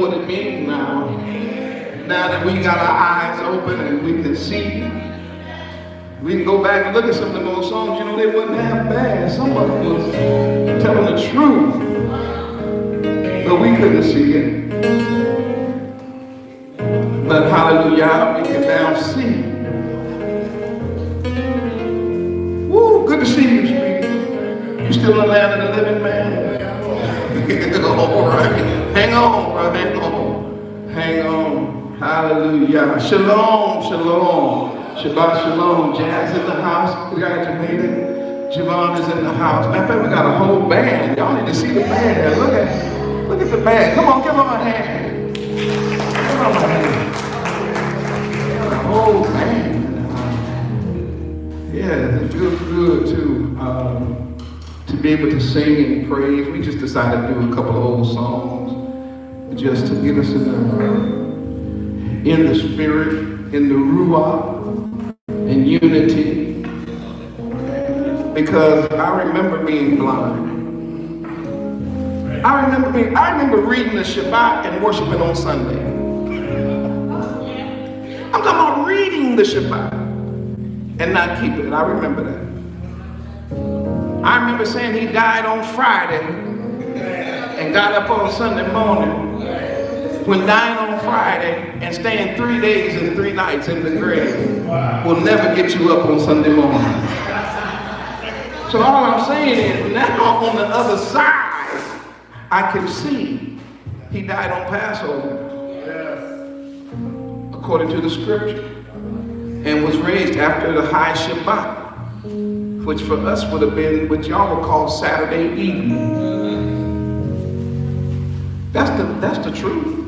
what it means now. Now that we got our eyes open and we can see, we can go back and look at some of the old songs. You know, they wasn't half bad. Some of them was telling the truth, but we couldn't see it. But hallelujah, we can now see. Woo, good to see you, sweetie. You still in the land of the living, man? All right. Hang on, bro. Hang on. Hang on. Hallelujah. Shalom, shalom. Shabbat shalom. Jazz in the house. We got Jamaica. Javon is in the house. Matter of fact, we got a whole band. Y'all need to see the band. Look at the band. Come on, give them a hand. Give them a hand. A whole band. Yeah, it feels good to be able to sing and praise. We just decided to do a couple of old songs just to get us in the spirit, in the ruach, in unity. Because I remember being blind. I remember reading the Shabbat and worshiping on Sunday. I'm talking about reading the Shabbat and not keeping it. I remember that. I remember saying he died on Friday and got up on Sunday morning. When dying on Friday and staying 3 days and 3 nights in the grave will never get you up on Sunday morning. So all I'm saying is now on the other side, I can see he died on Passover, according to the scripture, and was raised after the high Shabbat, which for us would have been what y'all would call Saturday evening. That's the truth.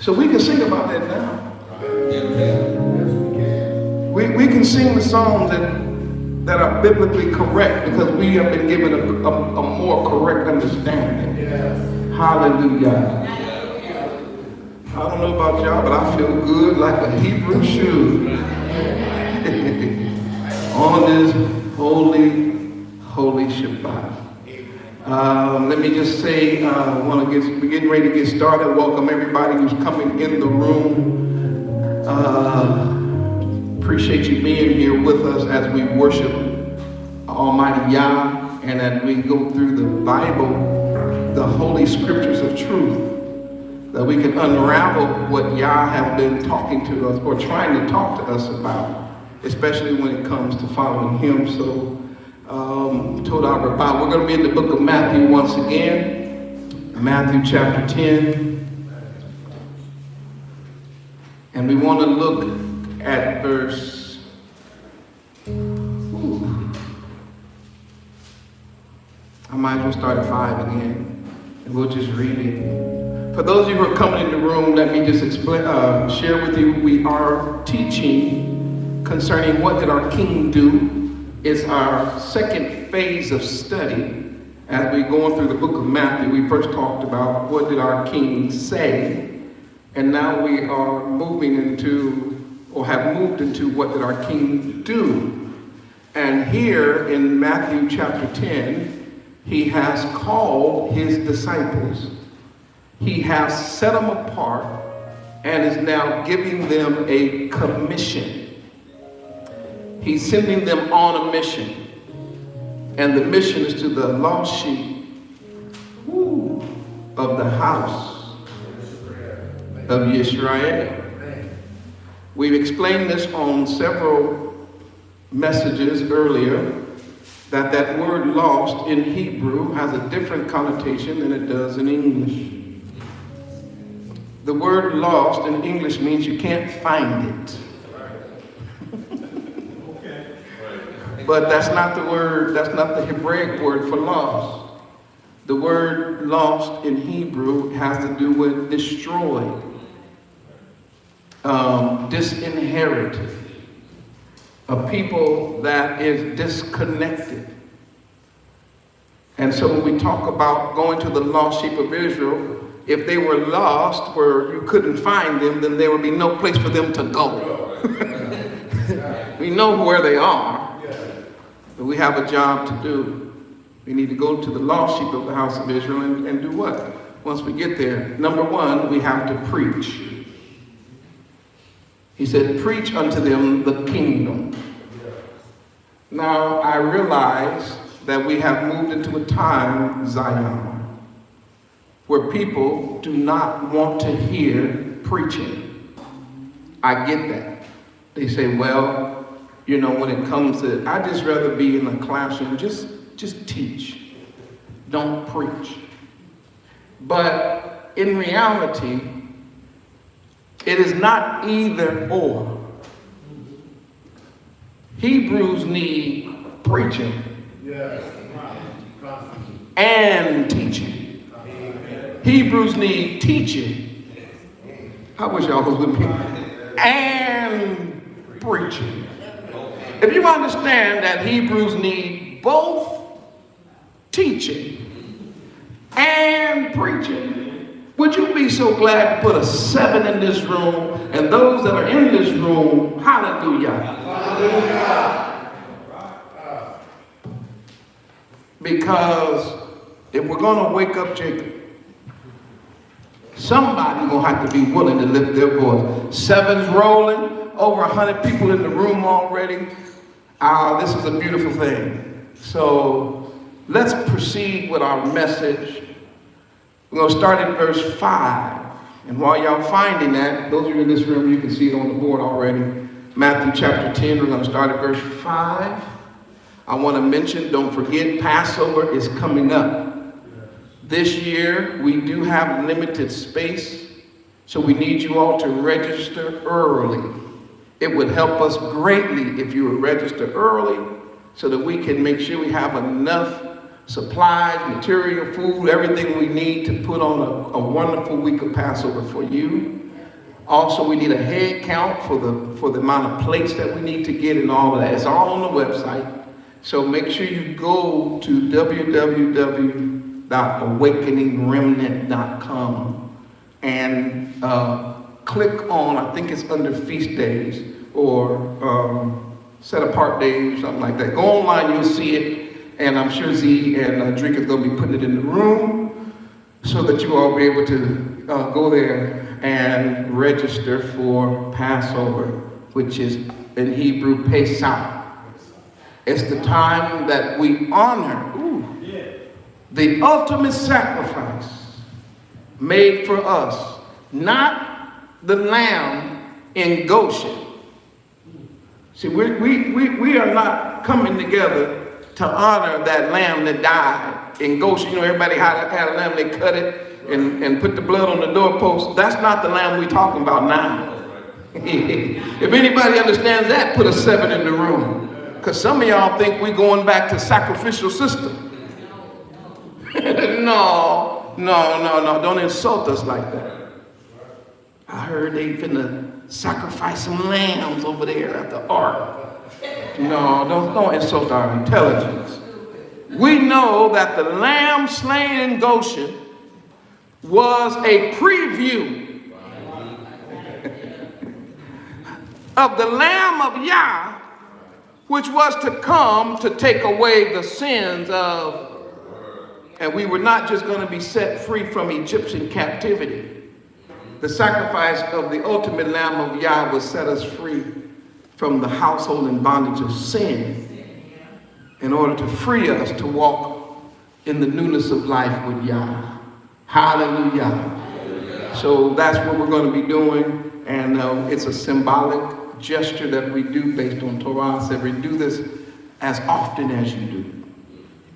So we can sing about that now. We can sing the songs that are biblically correct because we have been given a more correct understanding. Hallelujah. I don't know about y'all, but I feel good like a Hebrew should on this holy Shabbat. Let me just say, we're getting ready to get started. Welcome everybody who's coming in the room. Appreciate you being here with us as we worship Almighty Yah and as we go through the Bible, the holy scriptures of truth, that we can unravel what Yah has been talking to us or trying to talk to us about, especially when it comes to following Him. So, we're going to be in the book of Matthew once again, Matthew chapter 10. And we want to look at verse, I might as well start at 5 again, and we'll just read it. For those of you who are coming in the room, let me just share with you, we are teaching concerning what did our King do. It's our second phase of study. As we're going through the book of Matthew, we first talked about what did our King say, and now we are moving into, or have moved into, what did our King do. And here in Matthew chapter 10, he has called his disciples. He has set them apart and is now giving them a commission. He's sending them on a mission. And the mission is to the lost sheep of the house of Yisrael. We've explained this on several messages earlier, that word lost in Hebrew has a different connotation than it does in English. The word lost in English means you can't find it. But that's not the word, that's not the Hebraic word for lost. The word lost in Hebrew has to do with destroyed, disinherited, a people that is disconnected. And so when we talk about going to the lost sheep of Israel, if they were lost where you couldn't find them, then there would be no place for them to go. We know where they are. But we have a job to do. We need to go to the lost sheep of the house of Israel and do what? once we get there. Number one, we have to preach. He said, preach unto them the kingdom. Now, I realize that we have moved into a time, Zion, where people do not want to hear preaching. I get that. They say, well, you know, when it comes to, I'd just rather be in a classroom, just teach. Don't preach. But in reality, it is not either or. Hebrews need preaching and teaching. Hebrews need teaching. I wish y'all was with me. And preaching. If you understand that Hebrews need both teaching and preaching, would you be so glad to put a 7 in this room, and those that are in this room, hallelujah. Hallelujah. Because if we're going to wake up Jacob, somebody going to have to be willing to lift their voice. 7's rolling, over 100 people in the room already. This is a beautiful thing. So let's proceed with our message. We're going to start at verse 5. And while y'all finding that, those of you in this room, you can see it on the board already. Matthew chapter 10, we're going to start at verse 5. I want to mention, don't forget, Passover is coming up. This year, we do have limited space, so we need you all to register early. It would help us greatly if you would register early so that we can make sure we have enough supplies, material, food, everything we need to put on a wonderful week of Passover for you. Also, we need a head count for the amount of plates that we need to get and all of that. It's all on the website. So make sure you go to www.awakeningremnant.com and click on, I think it's under feast days or set apart days, something like that. Go online, you'll see it. And I'm sure Z and Drake is going to be putting it in the room so that you all be able to go there and register for Passover, which is in Hebrew Pesach. It's the time that we honor the ultimate sacrifice made for us, not the lamb in Goshen. See, we are not coming together to honor that lamb that died in Goshen. You know, everybody had a lamb, they cut it and put the blood on the doorpost. That's not the lamb we're talking about now. If anybody understands that, put a 7 in the room. Because some of y'all think we're going back to sacrificial system. No, don't insult us like that. I heard they finna sacrifice some lambs over there at the ARK. No, don't insult our intelligence. We know that the lamb slain in Goshen was a preview of the Lamb of Yah, which was to come to take away the sins of, and we were not just going to be set free from Egyptian captivity. The sacrifice of the ultimate Lamb of Yah would set us free from the household and bondage of sin in order to free us to walk in the newness of life with Yah. Hallelujah. So that's what we're going to be doing, and it's a symbolic gesture that we do based on Torah. So we do this as often as you do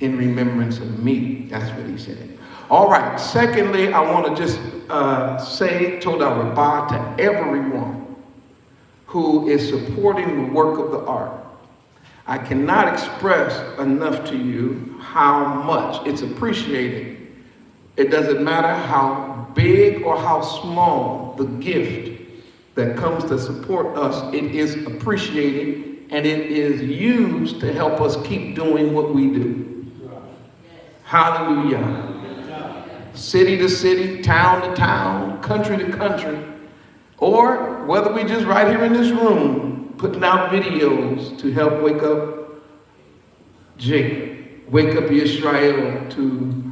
in remembrance of me. That's what he said. All right. Secondly, I want to just say Toda Rabbah to everyone who is supporting the work of the ARK. I cannot express enough to you how much it's appreciated. It doesn't matter how big or how small the gift that comes to support us, it is appreciated and it is used to help us keep doing what we do. Hallelujah. City to city, town to town, country to country, or whether we just right here in this room putting out videos to help wake up Jacob, wake up Israel to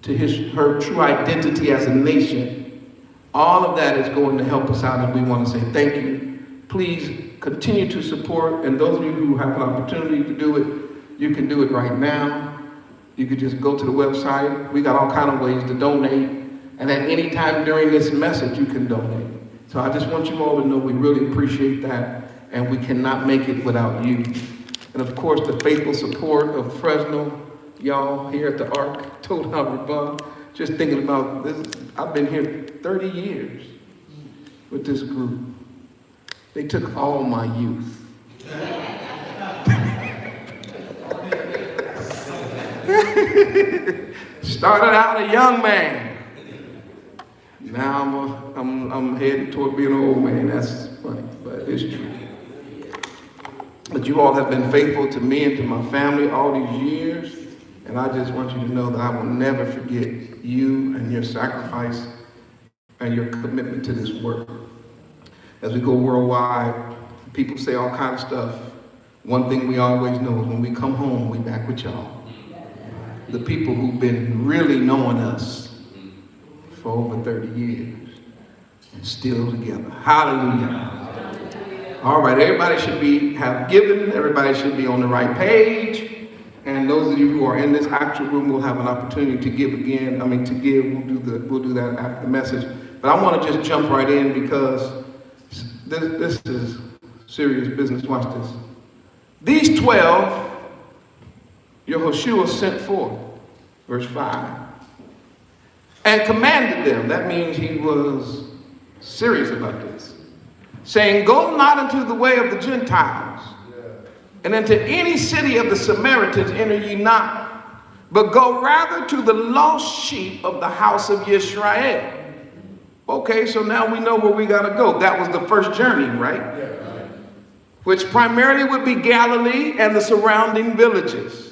to her true identity as a nation. All of that is going to help us out, and we want to say thank you. Please continue to support, and those of you who have an opportunity to do it, you can do it right now. You could just go to the website. We got all kind of ways to donate, and at any time during this message, you can donate. So I just want you all to know we really appreciate that, and we cannot make it without you. And of course, the faithful support of Fresno, y'all here at the ARK, Total Outreach. Just thinking about this, I've been here 30 years with this group. They took all my youth. Started out a young man. Now I'm heading toward being an old man. That's funny, but it's true. But you all have been faithful to me and to my family all these years. And I just want you to know that I will never forget you and your sacrifice and your commitment to this work. As we go worldwide, people say all kinds of stuff. One thing we always know is when we come home, we back with y'all. The people who've been really knowing us for over 30 years and still together. Hallelujah. All right, everybody should have given. Everybody should be on the right page. And those of you who are in this actual room will have an opportunity to give again. We'll do that after the message. But I want to just jump right in because this is serious business. Watch this. These 12, Yahushua sent forth, verse 5, and commanded them. That means he was serious about this, saying, go not into the way of the Gentiles, and into any city of the Samaritans enter ye not, but go rather to the lost sheep of the house of Israel. Okay, so now we know where we got to go. That was the first journey, right? Yeah, right. Which primarily would be Galilee and the surrounding villages.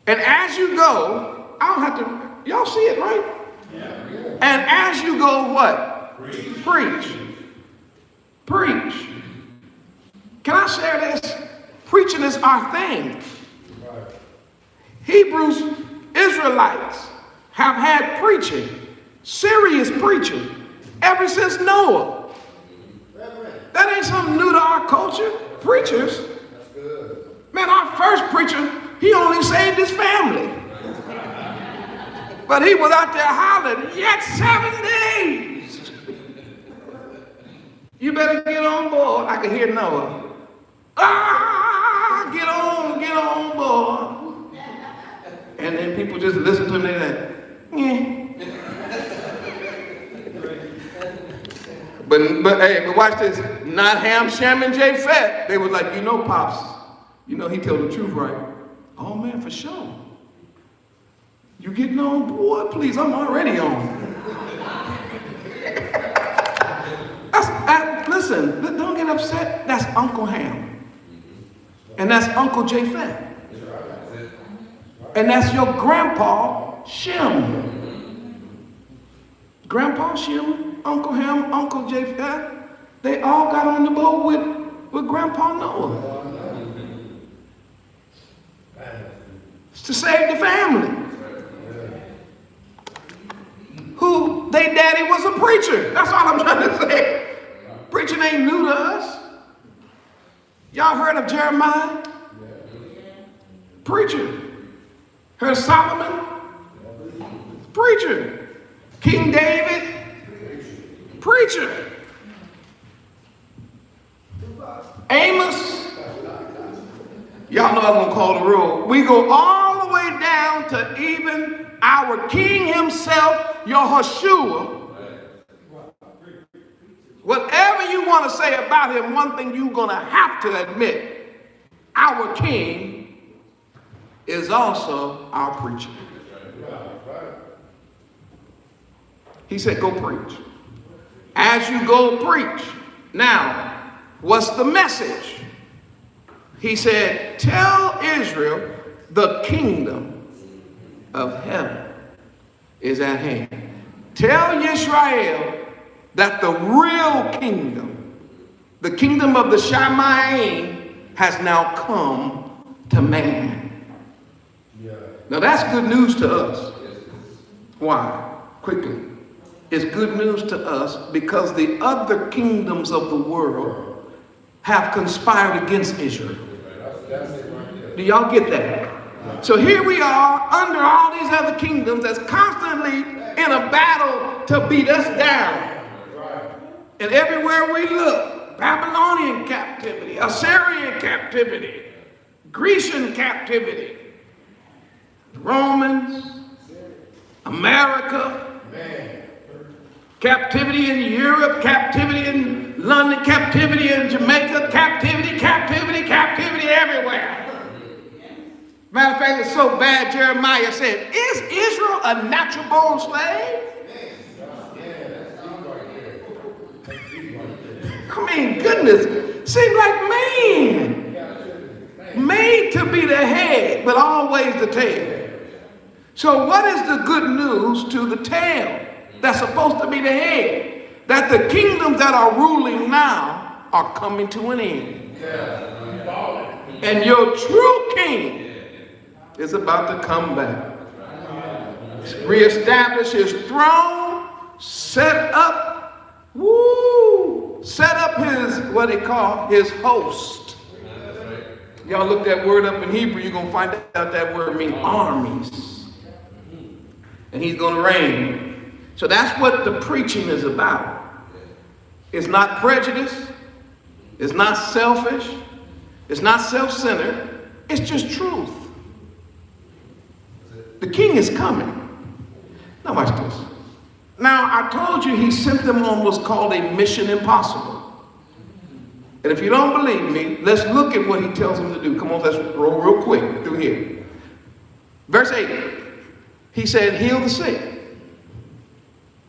And as you go, I don't have to, y'all see it, right? Yeah. And as you go, what? Preach. Preach. Can I share this? Preaching is our thing. Hebrews, Israelites have had preaching, serious preaching, ever since Noah. That ain't something new to our culture. Preachers. Man, our first preacher, he only saved his family. But he was out there hollering, yet 7 days. You better get on board. I can hear Noah. Get on board. And then people just listen to him and they're like, but watch this. Not Ham, Shem, and Japheth. They were like, Pops, he told the truth, right? Oh man, for sure. You getting on board? Please, I'm already on. Listen, don't get upset. That's Uncle Ham. And that's Uncle Japheth. And that's your grandpa, Shem. Grandpa Shem, Uncle Ham, Uncle Japheth, they all got on the boat with Grandpa Noah. It's to save the family. Who, they daddy was a preacher. That's all I'm trying to say. Preaching ain't new to us. Y'all heard of Jeremiah? Preacher. Heard of Solomon? Preacher. King David? Preacher. Amos? Y'all know I'm going to call the roll. We go all the way down to even our king himself, Yahushua. Whatever you want to say about him, one thing you're going to have to admit, our king is also our preacher. He said, go preach. As you go preach. Now, what's the message? He said, tell Israel the kingdom of heaven is at hand. Tell Israel that the real kingdom, the kingdom of the Shamayim, has now come to man. Yeah. Now that's good news to us. Yes, Why? Quickly. It's good news to us because the other kingdoms of the world have conspired against Israel. Do y'all get that? So here we are under all these other kingdoms that's constantly in a battle to beat us down. And everywhere we look, Babylonian captivity, Assyrian captivity, Grecian captivity, Romans, America, captivity in Europe, captivity in London, captivity in Jamaica, captivity everywhere. Matter of fact, it's so bad, Jeremiah said, is Israel a natural born slave? I mean, goodness, seems like man, made to be the head, but always the tail. So what is the good news to the tail that's supposed to be the head? That the kingdoms that are ruling now are coming to an end. And your true king is about to come back. Reestablish his throne, set up his, what they call, his host. Y'all look that word up in Hebrew, you're going to find out that word means armies. And he's going to reign. So that's what the preaching is about. It's not prejudice. It's not selfish. It's not self-centered. It's just truth. The king is coming. Now watch this. Now I told you he sent them on what's called a mission impossible. And if you don't believe me, let's look at what he tells them to do. Come on, let's roll real quick through here. Verse 8. He said, heal the sick.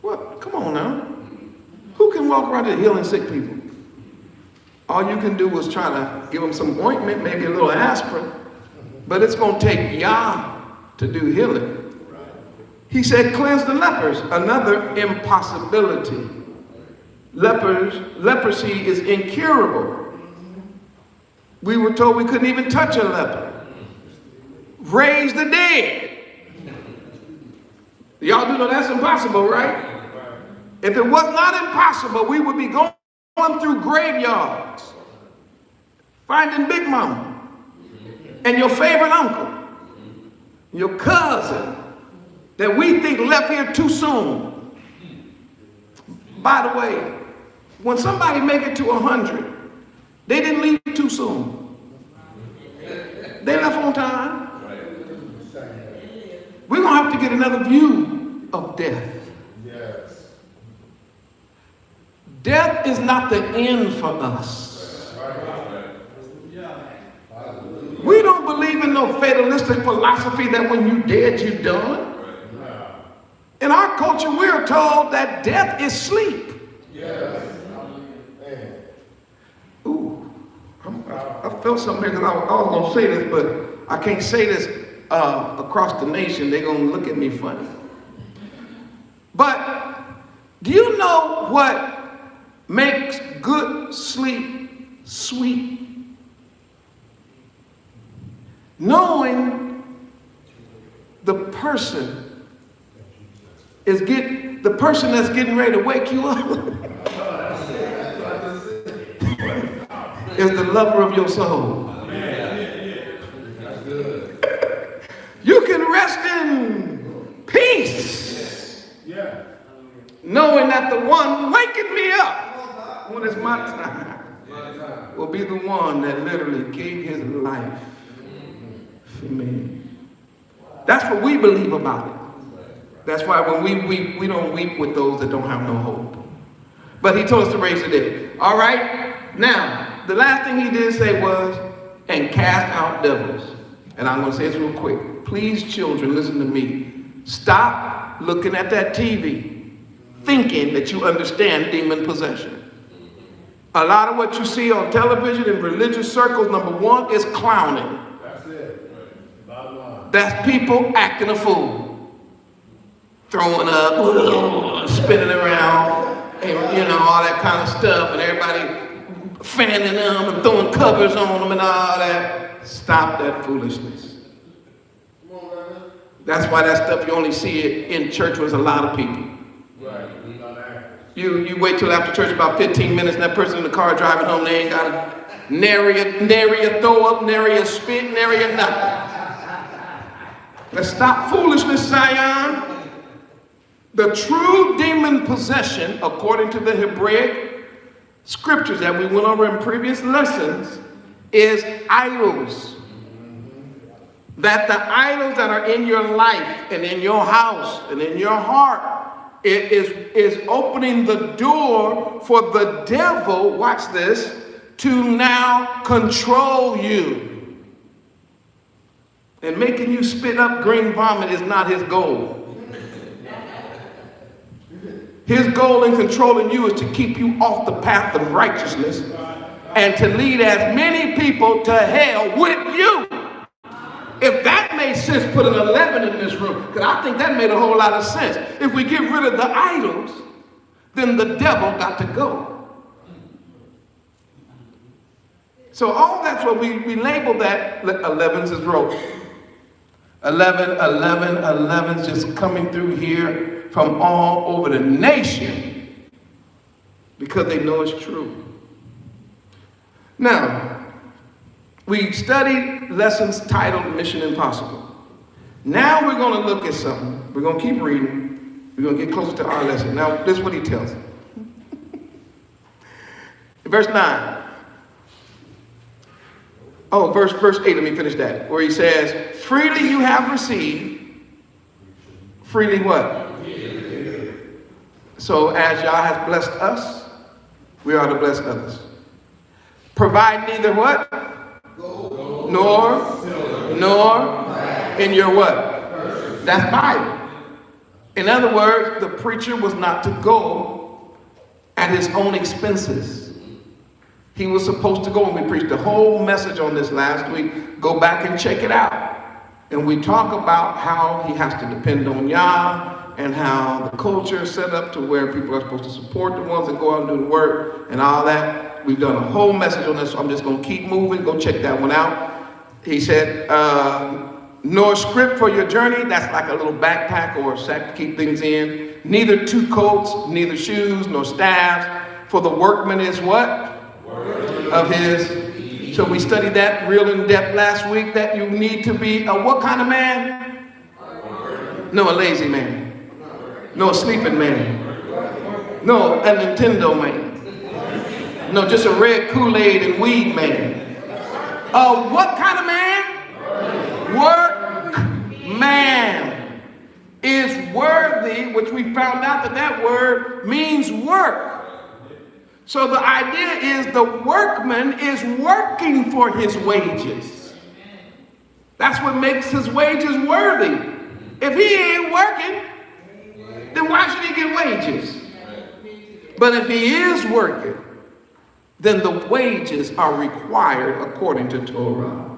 What? Come on now. Who can walk around here healing sick people? All you can do is try to give them some ointment, maybe a little aspirin. But it's going to take Yah to do healing. He said, cleanse the lepers. Another impossibility. Leprosy is incurable. We were told we couldn't even touch a leper. Raise the dead. Y'all do know that's impossible, right? If it was not impossible, we would be going through graveyards, finding Big Mama and your favorite uncle, your cousin that we think left here too soon. By the way, when somebody make it to 100, they didn't leave too soon. They left on time. We're going to have to get another view of death. Yes. Death is not the end for us. We don't believe in no fatalistic philosophy that when you're dead, you're done. In our culture, we are told that death is sleep. Yes. Ooh, I felt something because I was going to say this, but I can't say this across the nation. They're going to look at me funny. But do you know what makes good sleep sweet? Knowing the person that's getting ready to wake you up is the lover of your soul. You can rest in peace, knowing that the one waking me up when it's my time will be the one that literally gave his life for me. That's what we believe about it. That's why when we weep, we don't weep with those that don't have no hope. But he told us to raise the dead. All right? Now, the last thing he did say was, and cast out devils. And I'm going to say this real quick. Please, children, listen to me. Stop looking at that TV thinking that you understand demon possession. A lot of what you see on television in religious circles, number one, is clowning. That's it. That's people acting a fool. Throwing up, spinning around, and all that kind of stuff, and everybody fanning them and throwing covers on them and all that. Stop that foolishness. That's why that stuff, you only see it in church with a lot of people. Right. You wait till after church about 15 minutes, and that person in the car driving home, they ain't got nary a throw up, nary a spit, nary a nothing. Let's stop foolishness, Zion. The true demon possession, according to the Hebraic scriptures that we went over in previous lessons, is idols. That the idols that are in your life and in your house and in your heart, it is opening the door for the devil, watch this, to now control you. And making you spit up green vomit is not his goal. His goal in controlling you is to keep you off the path of righteousness and to lead as many people to hell with you. If that made sense, put an 11 in this room, because I think that made a whole lot of sense. If we get rid of the idols, then the devil got to go. So all that's what we label that 11's is rope. 11's just coming through here from all over the nation because they know it's true. Now, we studied lessons titled Mission Impossible. Now we're going to look at something. We're going to keep reading. We're going to get closer to our lesson. Now, this is what he tells us. Verse 9. Oh, verse 8, let me finish that. Where he says, freely you have received. Freely what? So as Yah has blessed us, we are to bless others. Provide neither what? Nor in your what? That's Bible. In other words, the preacher was not to go at his own expenses. He was supposed to go, and we preached the whole message on this last week. Go back and check it out. And we talk about how he has to depend on Yah and how the culture is set up to where people are supposed to support the ones that go out and do the work and all that. We've done a whole message on this, so I'm just going to keep moving. Go check that one out. He said, nor script for your journey. That's like a little backpack or a sack to keep things in. Neither two coats, neither shoes, nor staffs. For the workman is what? Of his. So we studied that real in depth last week, that you need to be a what kind of man? No, a lazy man. No, a sleeping man. No, a Nintendo man. No, just a red Kool-Aid and weed man. What kind of man? Work man is worthy, which we found out that word means work. So the idea is the workman is working for his wages. That's what makes his wages worthy. If he ain't working, then why should he get wages? But if he is working, then the wages are required according to Torah.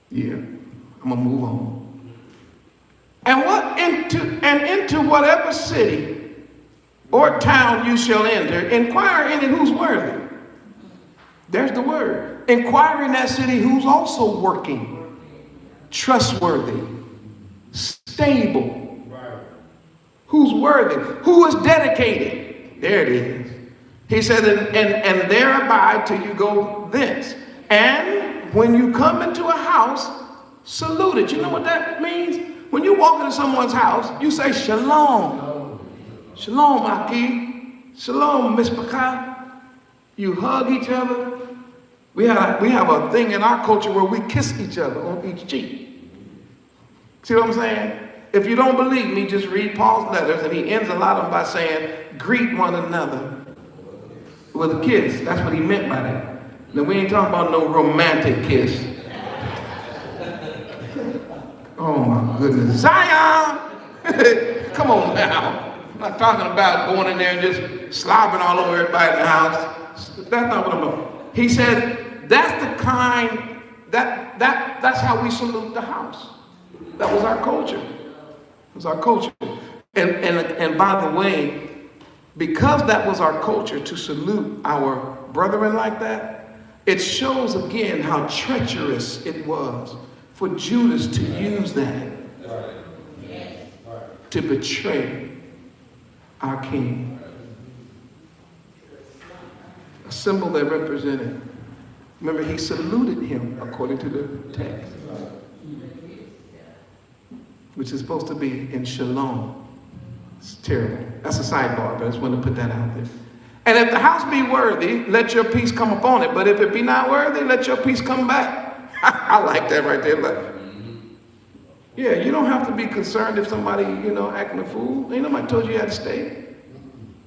Yeah, I'm gonna move on. And into whatever city or town you shall enter, inquire in it who's worthy. There's the word. Inquire in that city who's also working, trustworthy, stable. Who's worthy? Who is dedicated? There it is. He said, and there abide till you go thence. And when you come into a house, salute it. You know what that means? When you walk into someone's house, you say shalom. Shalom, Aki. Shalom, Mishpachah. You hug each other. We have a thing in our culture where we kiss each other on each cheek. See what I'm saying? If you don't believe me, just read Paul's letters, and he ends a lot of them by saying, greet one another with a kiss. That's what he meant by that. Now, we ain't talking about no romantic kiss. Oh, my goodness. Zion! Come on now. I'm not talking about going in there and just slobbering all over everybody in the house. That's not what I'm about. He said, that's the kind, that's how we salute the house. That was our culture. It was our culture. And by the way, because that was our culture to salute our brethren like that, it shows again how treacherous it was for Judas to use that to betray our king. A symbol that represented, remember, he saluted him according to the text, which is supposed to be in shalom. It's terrible. That's a sidebar, but I just want to put that out there. And if the house be worthy, let your peace come upon it. But if it be not worthy, let your peace come back. I like that right there. Like, yeah, you don't have to be concerned if somebody, acting a fool. Ain't nobody told you had to stay.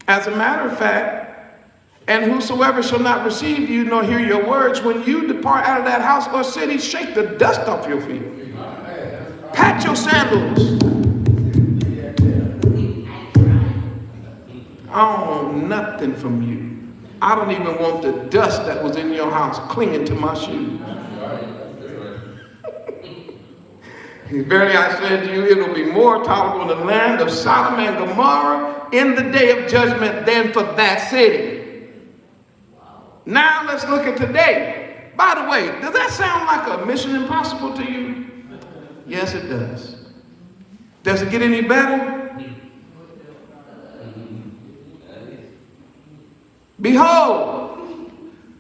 As a matter of fact, and whosoever shall not receive you nor hear your words, when you depart out of that house or city, shake the dust off your feet. Pat your sandals. I don't want nothing from you. I don't even want the dust that was in your house clinging to my shoes. Verily I say to you, it will be more tolerable in the land of Sodom and Gomorrah in the day of judgment than for that city. Now let's look at today. By the way, does that sound like a Mission Impossible to you? Yes, it does. Does it get any better? Behold.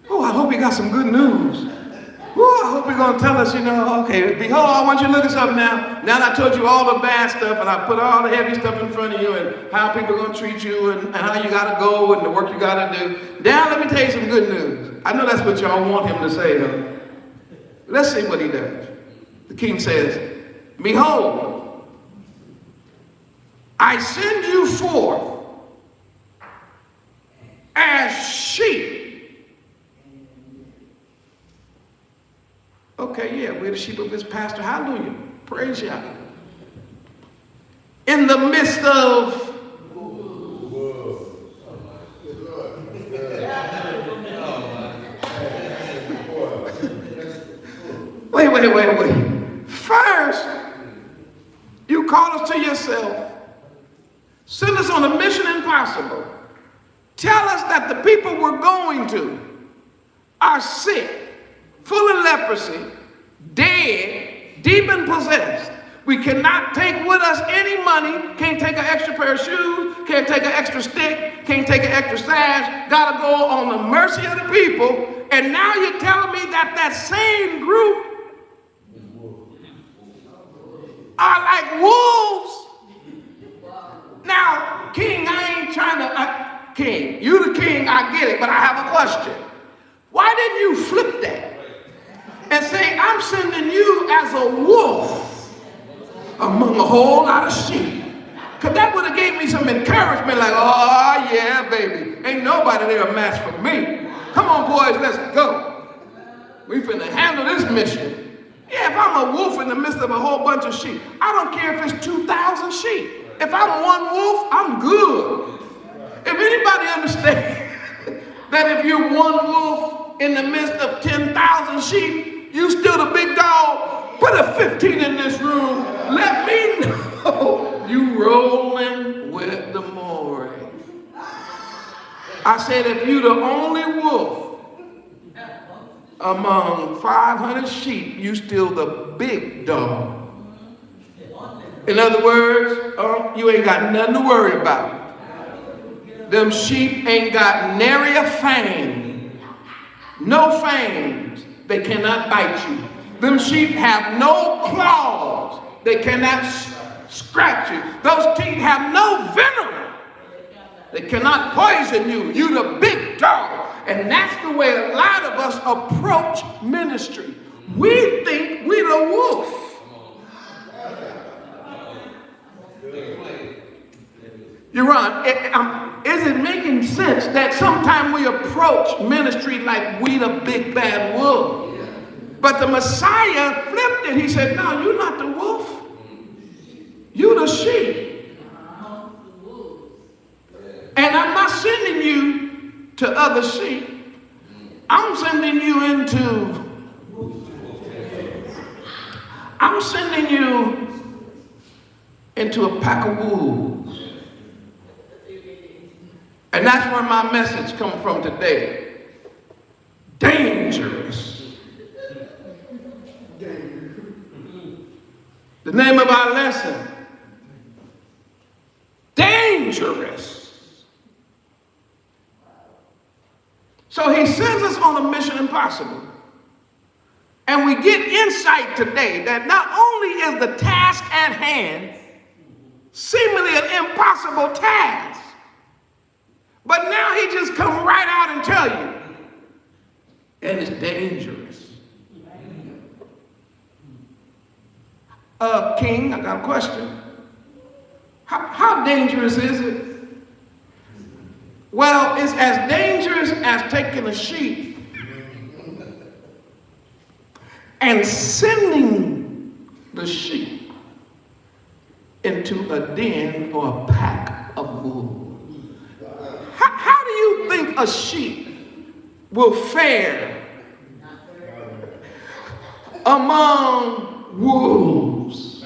Oh, I hope you got some good news. Oh, I hope you're going to tell us, okay, behold, I want you to look at something now. Now that I told you all the bad stuff and I put all the heavy stuff in front of you and how people are going to treat you and how you got to go and the work you got to do. Now let me tell you some good news. I know that's what y'all want him to say, huh? Let's see what he does. The king says, behold, I send you forth as sheep. Okay, yeah, we're the sheep of his pastor. Hallelujah. Praise Yah. In the midst of Wait. First, you call us to yourself. Send us on a mission impossible. Tell us that the people we're going to are sick, full of leprosy, dead, demon possessed. We cannot take with us any money, can't take an extra pair of shoes, can't take an extra stick, can't take an extra sash, gotta go on the mercy of the people. And now you're telling me that that same group are like wolves. Now, King, I ain't trying to, King, you the king, I get it, but I have a question. Why didn't you flip that and say, I'm sending you as a wolf among a whole lot of sheep? Because that would have gave me some encouragement, like, oh, yeah, baby, ain't nobody there a match for me. Come on, boys, let's go. We finna handle this mission. Yeah, if I'm a wolf in the midst of a whole bunch of sheep, I don't care if it's 2,000 sheep. If I'm one wolf, I'm good. If anybody understands that if you're one wolf in the midst of 10,000 sheep, you still the big dog, put a 15 in this room. Let me know you rolling with the Maury. I said if you the only wolf among 500 sheep, you still the big dog. In other words, you ain't got nothing to worry about. Them sheep ain't got nary a fang. No fangs. They cannot bite you. Them sheep have no claws. They cannot scratch you. Those teeth have no venom. They cannot poison you. You the big dog. And that's the way a lot of us approach ministry. We think we the wolf. You're right. Is it making sense that sometimes we approach ministry like we the big bad wolf? But the Messiah flipped it. He said, no, you're not the wolf. You the sheep. And I'm not sending you to other sheep. I'm sending you into a pack of wolves. And that's where my message comes from today. dangerous. The name of our lesson, dangerous. So he sends us on a mission impossible. And we get insight today that not only is the task at hand seemingly an impossible task, but now he just come right out and tell you, and it's dangerous. King, I got a question. How dangerous is it? Well, it's as dangerous as taking a sheep and sending the sheep into a den or a pack of wolves. How do you think a sheep will fare among wolves?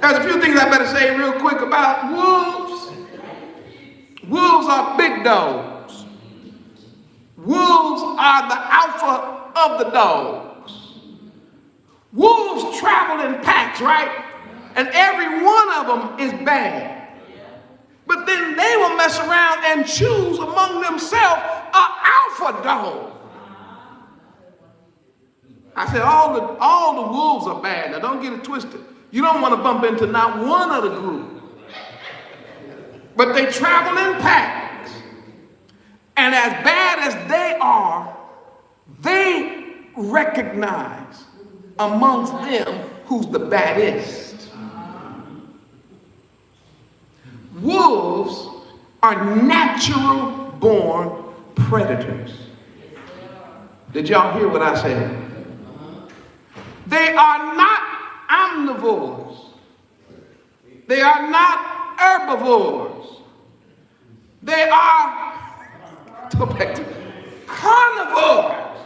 There's a few things I better say real quick about wolves. Wolves are big dogs. Wolves are the alpha of the dogs. Wolves travel in packs, right? And every one of them is bad. But then they will mess around and choose among themselves an alpha dog. I said all the wolves are bad. Now don't get it twisted. You don't want to bump into not one of the group. But they travel in packs. And as bad as they are, they recognize amongst them who's the baddest. Wolves are natural born predators. Did y'all hear what I said? They are not omnivores. They are not herbivores. They are carnivores.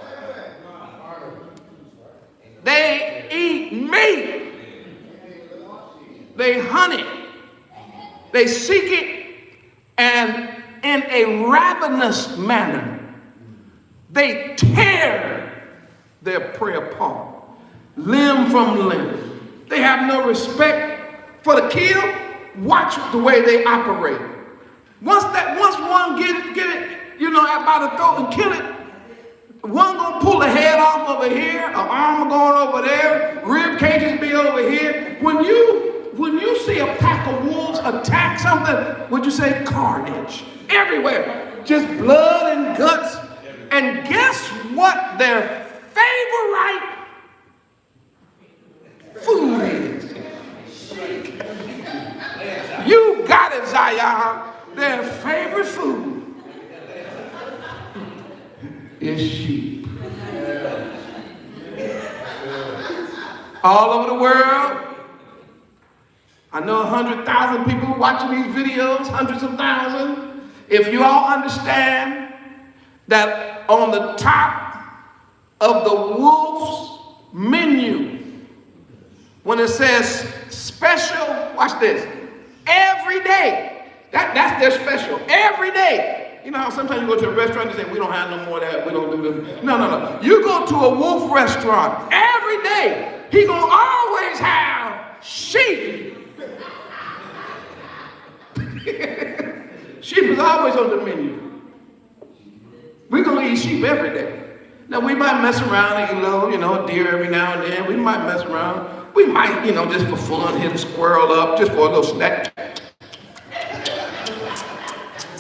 They eat meat. They hunt it. They seek it, and in a ravenous manner, they tear their prey apart, limb from limb. They have no respect for the kill. Watch the way they operate. Once one get it, by the throat and kill it, one gonna pull a head off over here, an arm going over there, rib cages be over here. When you see a pack of wolves attack something, would you say carnage everywhere? Just blood and guts. And guess what their favorite food is? You got it, Zion. Their favorite food is sheep. All over the world. I know 100,000 people watching these videos, hundreds of thousands. If you all understand that on the top of the wolf's menu, when it says special, watch this, every day, that's their special, every day. You know how sometimes you go to a restaurant and say, we don't have no more of that, we don't do this. No. You go to a wolf restaurant, every day, he gonna always have sheep. Sheep is always on the menu. We're gonna eat sheep every day. Now we might mess around and eat a little, deer every now and then. We might mess around. We might, just for fun, hit a squirrel up, just for a little snack.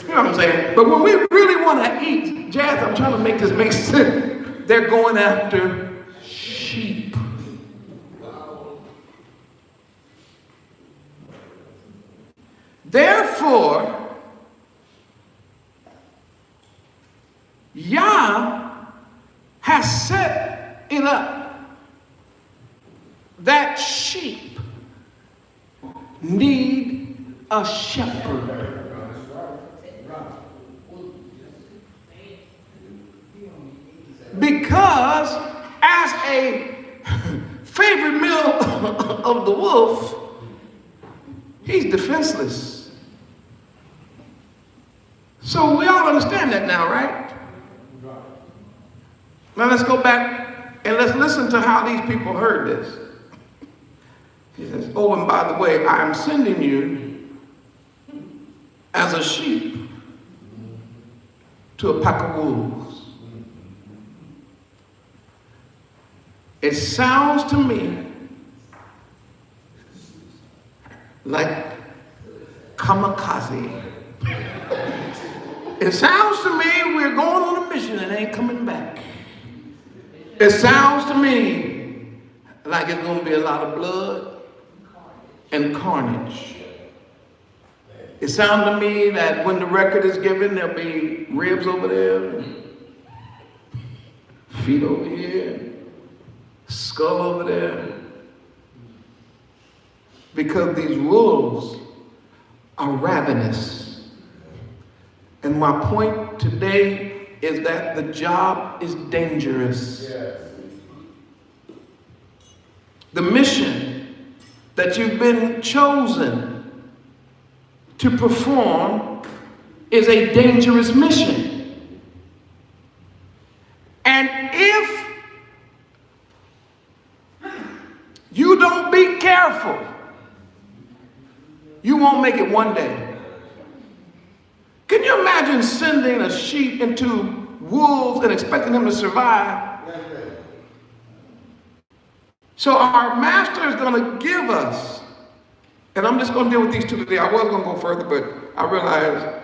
You know what I'm saying? But when we really want to eat, Jazz, I'm trying to make this make sense. They're going after sheep. Therefore, Yah has set it up that sheep need a shepherd. Because as a favorite meal of the wolf, he's defenseless. So we all understand that now, right? Now let's go back and let's listen to how these people heard this. He says, oh, and by the way, I am sending you as a sheep to a pack of wolves. It sounds to me like kamikaze. It sounds to me we're going on a mission and ain't coming back. It sounds to me like it's going to be a lot of blood and carnage. It sounds to me that when the record is given, there'll be ribs over there, feet over here, skull over there. Because these wolves are ravenous. And my point today is that the job is dangerous. Yes. The mission that you've been chosen to perform is a dangerous mission. And if you don't be careful, you won't make it one day. Can you imagine sending a sheep into wolves and expecting them to survive? So our master is going to give us, and I'm just going to deal with these two today. I was going to go further, but I realized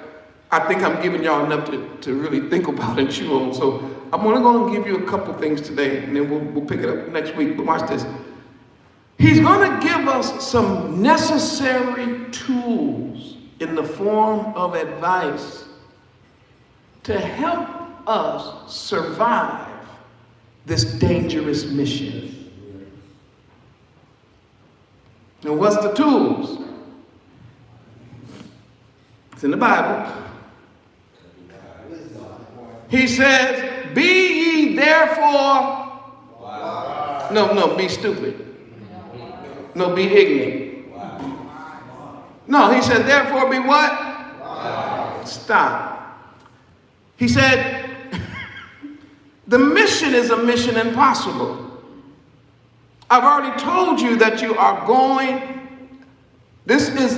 I think I'm giving y'all enough to really think about and chew on. So I'm only going to give you a couple things today, and then we'll pick it up next week. But watch this. He's going to give us some necessary tools in the form of advice to help us survive this dangerous mission. Now, what's the tools? It's in the Bible. He says, be ye therefore, no, be stupid. No, be ignorant. No, he said, therefore be what? Stop. He said, the mission is a mission impossible. I've already told you that you are going, this is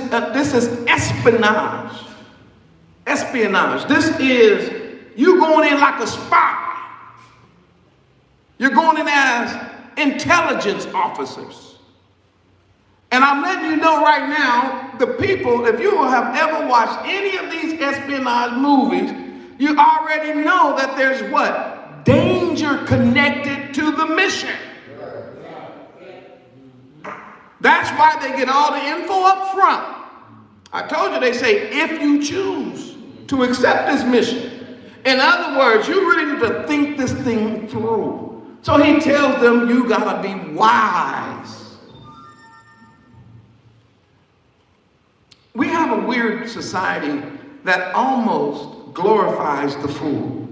espionage. Espionage. This is you going in like a spy. You're going in as intelligence officers. And I'm letting you know right now, the people, if you have ever watched any of these espionage movies, you already know that there's what? Danger connected to the mission. That's why they get all the info up front. I told you, they say, if you choose to accept this mission. In other words, you really need to think this thing through. So he tells them, you gotta be wise. We have a weird society that almost glorifies the fool.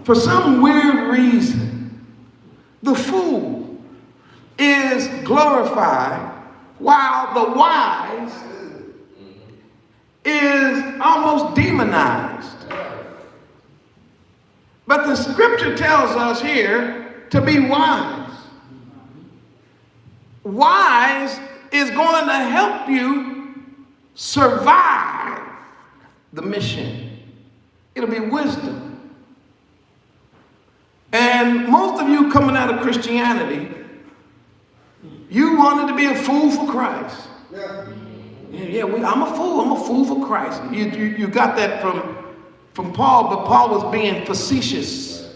For some weird reason, the fool is glorified while the wise is almost demonized. But the scripture tells us here to be wise. Wise is going to help you survive the mission. It'll be wisdom. And most of you coming out of Christianity, you wanted to be a fool for Christ. I'm a fool for Christ. You got that from Paul, but Paul was being facetious.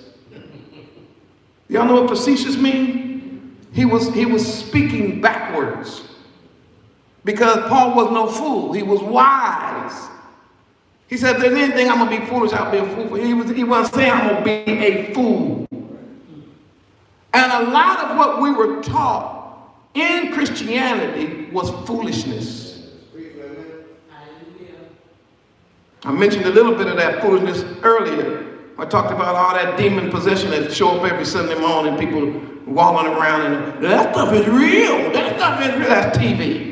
Y'all know what facetious means? He was speaking backwards. Because Paul was no fool. He was wise. He said, if there's anything I'm going to be foolish, I'll be a fool. He wasn't saying I'm going to be a fool. And a lot of what we were taught in Christianity was foolishness. I mentioned a little bit of that foolishness earlier. I talked about all that demon possession that show up every Sunday morning, people walking around and that stuff is real. That stuff is real. That's TV.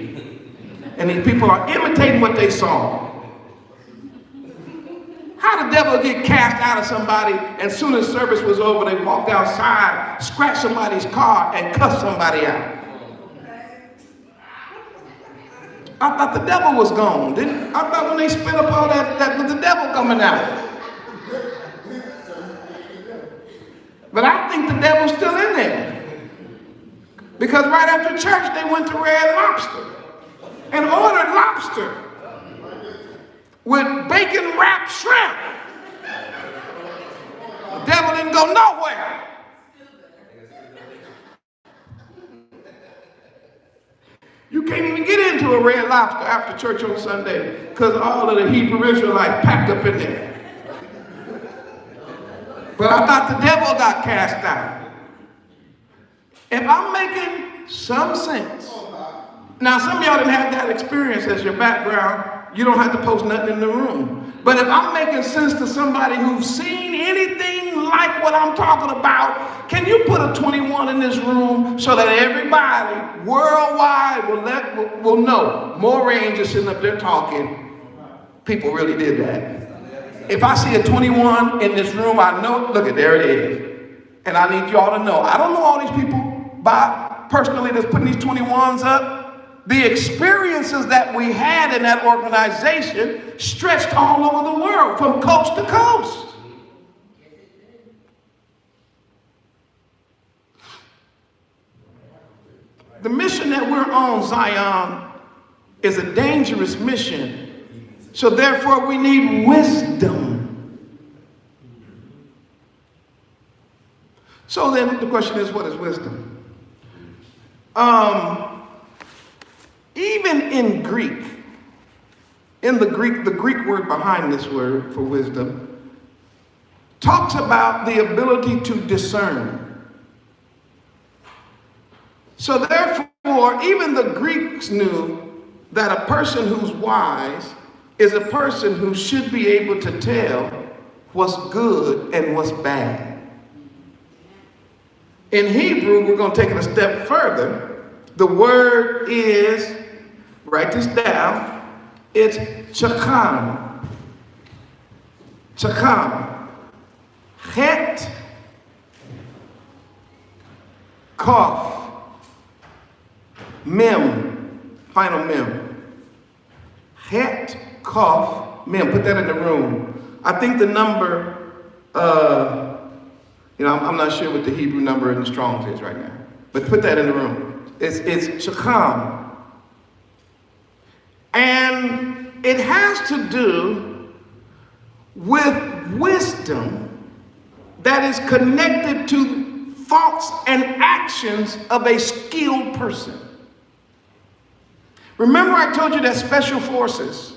And these people are imitating what they saw. How the devil get cast out of somebody, and as soon as service was over, they walked outside, scratched somebody's car, and cussed somebody out? I thought the devil was gone. I thought when they spit up all that was the devil coming out. But I think the devil's still in there. Because right after church, they went to Red Lobster and ordered lobster with bacon wrapped shrimp. The devil didn't go nowhere. You can't even get into a Red Lobster after church on Sunday because all of the Hebrew Israelites packed up in there. But I thought the devil got cast out. If I'm making some sense, now some of y'all didn't have that experience as your background. You don't have to post nothing in the room. But if I'm making sense to somebody who's seen anything like what I'm talking about, can you put a 21 in this room so that everybody worldwide will know? Maureen just sitting up there talking. People really did that. If I see a 21 in this room, I know, look at, there it is. And I need y'all to know, I don't know all these people personally that's putting these 21s up. The experiences that we had in that organization stretched all over the world, from coast to coast. The mission that we're on, Zion, is a dangerous mission. So therefore, we need wisdom. So then the question is, what is wisdom? Even in Greek, the Greek word behind this word for wisdom talks about the ability to discern. So therefore, even the Greeks knew that a person who's wise is a person who should be able to tell what's good and what's bad. In Hebrew, we're going to take it a step further. The word is, write this down, it's chakam. Chakam. Het, kof, mem, final mem. Het, kof, mem. Put that in the room. I think the number, I'm not sure what the Hebrew number in the Strong's is right now, but put that in the room. It's chakam. And it has to do with wisdom that is connected to thoughts and actions of a skilled person. Remember I told you that special forces,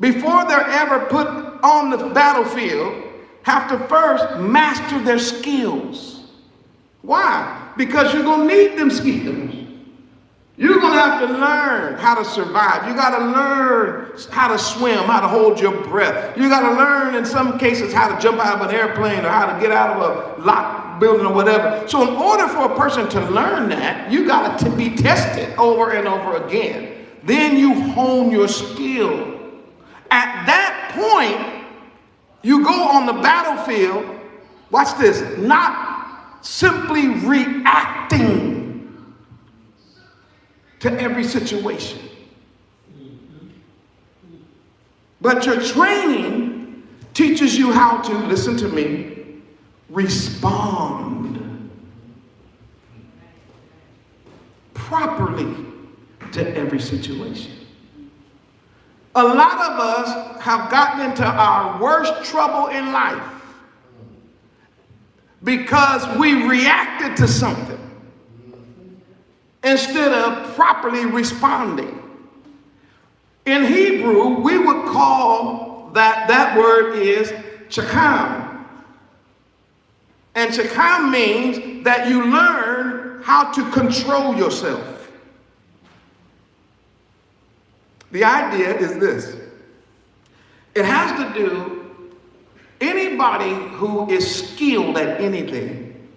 before they're ever put on the battlefield, have to first master their skills. Why? Because you're going to need them skills. You're going to have to learn how to survive. You got to learn how to swim, how to hold your breath. You got to learn, in some cases, how to jump out of an airplane or how to get out of a locked building or whatever. So in order for a person to learn that, you got to be tested over and over again. Then you hone your skill. At that point, you go on the battlefield, watch this, not simply reacting to every situation. But your training teaches you how to, listen to me, respond properly to every situation. A lot of us have gotten into our worst trouble in life because we reacted to something instead of properly responding. In Hebrew, we would call that word is chakam. And chakam means that you learn how to control yourself. The idea is this. It has to do, anybody who is skilled at anything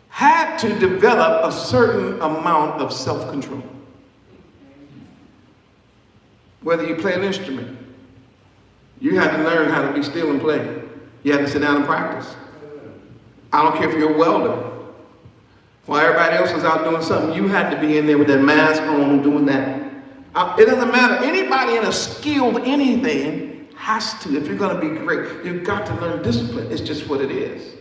had to develop a certain amount of self-control. Whether you play an instrument, You had to learn how to be still and play. You had to sit down and practice. I don't care if you're a welder. While everybody else was out doing something, you had to be in there with that mask on and doing that. It doesn't matter. Anybody in a skilled anything has to. If you're going to be great, you've got to learn discipline. It's just what it is.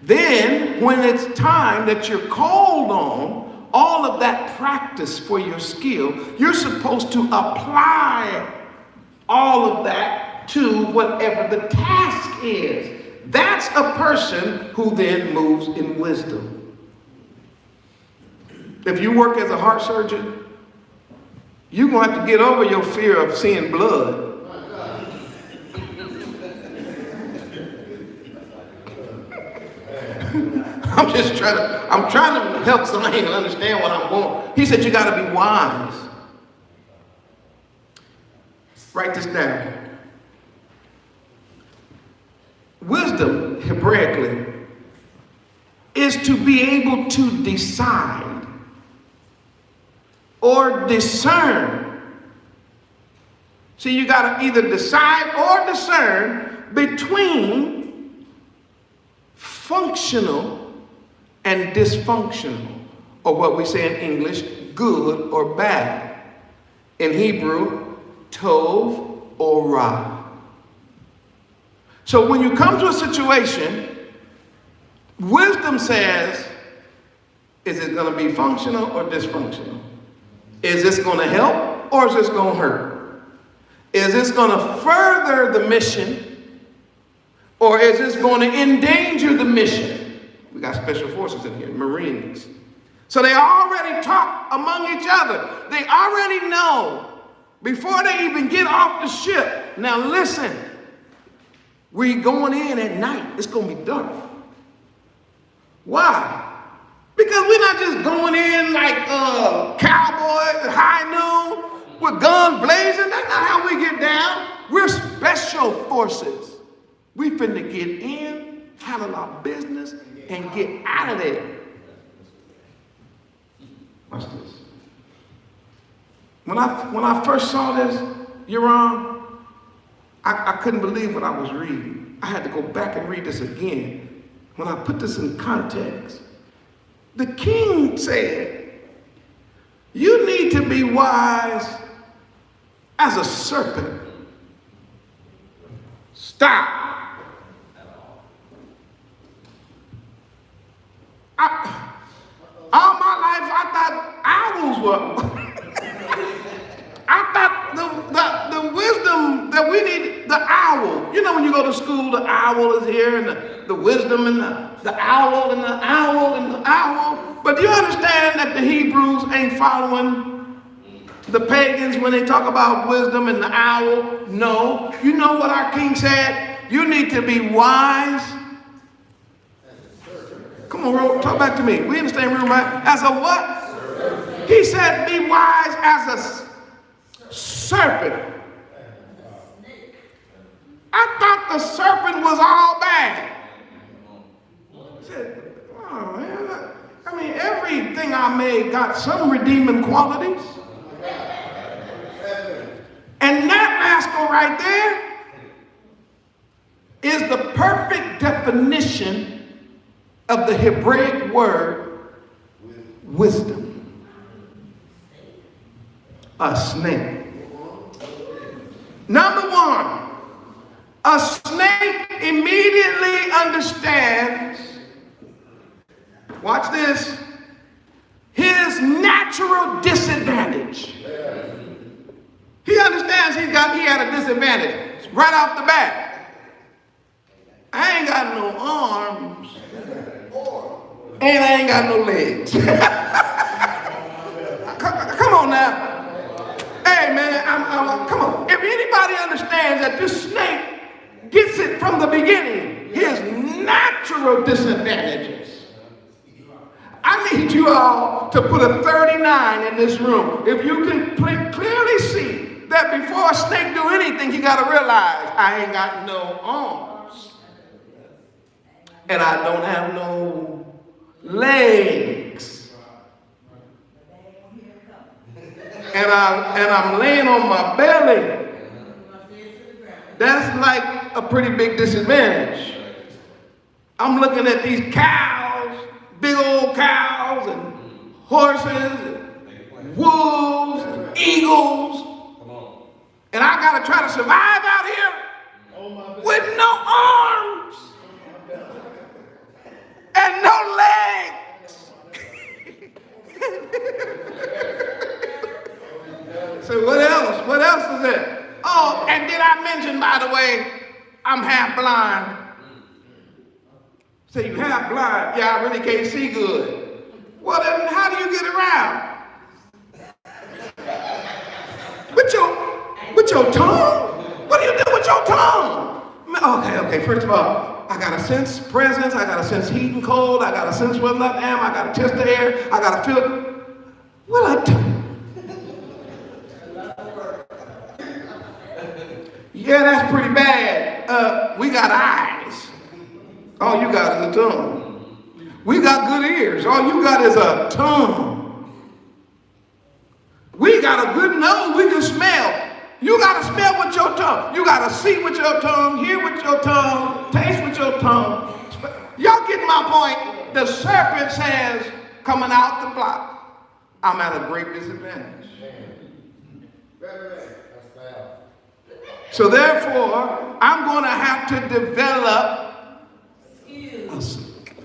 Then, when it's time that you're called on, all of that practice for your skill, you're supposed to apply all of that to whatever the task is. That's a person who then moves in wisdom. If you work as a heart surgeon, you're going to have to get over your fear of seeing blood. I'm trying to help somebody understand what I'm going. He said you got to be wise. Write this down. Wisdom, Hebraically, is to be able to decide or discern. See, you got to either decide or discern between functional and dysfunctional, or what we say in English, good or bad. In Hebrew, tov or ra. So when you come to a situation, wisdom says, is it going to be functional or dysfunctional? Is this going to help or is this going to hurt? Is this going to further the mission or is this going to endanger the mission? We got special forces in here, Marines. So they already talk among each other. They already know before they even get off the ship. Now listen, we going in at night. It's going to be dark. Why? Because we're not just going in like cowboys at high noon with guns blazing. That's not how we get down. We're special forces. We finna get in, handle our business, and get out of there. Watch this. When I first saw this, I couldn't believe what I was reading. I had to go back and read this again. When I put this in context, the king said, you need to be wise as a serpent. Stop. All my life, I thought owls were. I thought the wisdom that we need, the owl. You know, when you go to school, the owl is here, and the wisdom, and the owl, and the owl, and the owl. But do you understand that the Hebrews ain't following the pagans when they talk about wisdom and the owl? No. You know what our king said? You need to be wise. Come on, Ro, talk back to me. We understand real right. As a what? He said, be wise as a serpent. I thought the serpent was all bad. I said, oh man, I mean, everything I made got some redeeming qualities. And that rascal right there is the perfect definition of the Hebraic word wisdom. A snake. Number one, a snake immediately understands, watch this, his natural disadvantage. He understands he had a disadvantage right off the bat. I ain't got no arms. And I ain't got no legs. Come on now. Hey man, come on. If anybody understands that this snake gets it from the beginning, his natural disadvantages. I need you all to put a 39 in this room. If you can clearly see that before a snake do anything, you got to realize I ain't got no arms. And I don't have no legs. And I'm laying on my belly. That's like a pretty big disadvantage. I'm looking at these cows, big old cows and horses and wolves and eagles. And I got to try to survive out here with no arms and no legs. So what else? What else is it? Oh, and did I mention, by the way, I'm half blind? So you half blind? Yeah, I really can't see good. Well, then how do you get around? With your tongue? What do you do with your tongue? Okay, first of all, I gotta sense presence, I gotta sense heat and cold, I gotta sense whether or not I am, I gotta test the air, I gotta feel it. Yeah, that's pretty bad. We got eyes. All you got is a tongue. We got good ears. All you got is a tongue. We got a good nose. We can smell. You got to smell with your tongue. You got to see with your tongue, hear with your tongue, taste with your tongue. Y'all get my point? The serpent says, coming out the block, I'm at a great disadvantage. So therefore, I'm going to have to develop skills.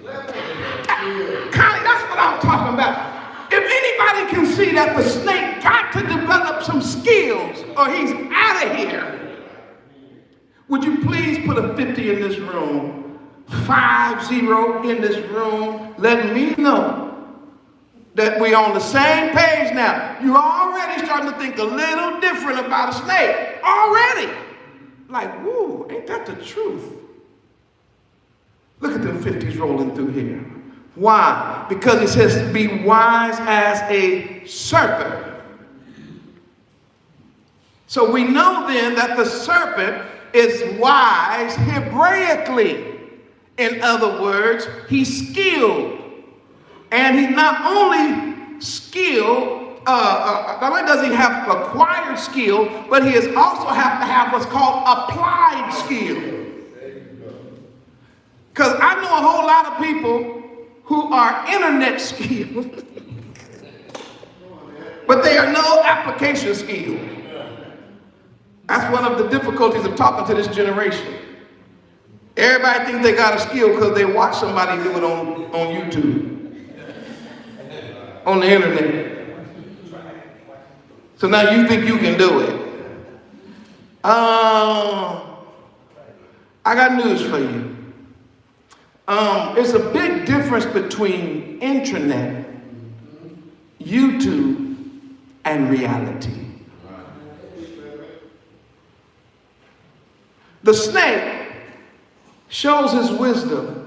Connie, that's what I'm talking about. If anybody can see that the snake got to develop some skills or he's out of here, would you please put a 50 in this room, 50 in this room, letting me know that we're on the same page now. You're already starting to think a little different about a snake. Already. Like, woo, ain't that the truth? Look at them 50s rolling through here. Why? Because it says, be wise as a serpent. So we know then that the serpent is wise Hebraically. In other words, he's skilled. And he's not only skilled, not only does he have acquired skill, but he is also have to have what's called applied skill. Because I know a whole lot of people who are internet skilled, but they are no application skilled. That's one of the difficulties of talking to this generation. Everybody thinks they got a skill because they watch somebody do it on YouTube. On the internet. So now you think you can do it. I got news for you. There's a big difference between intranet, YouTube, and reality. The snake shows his wisdom.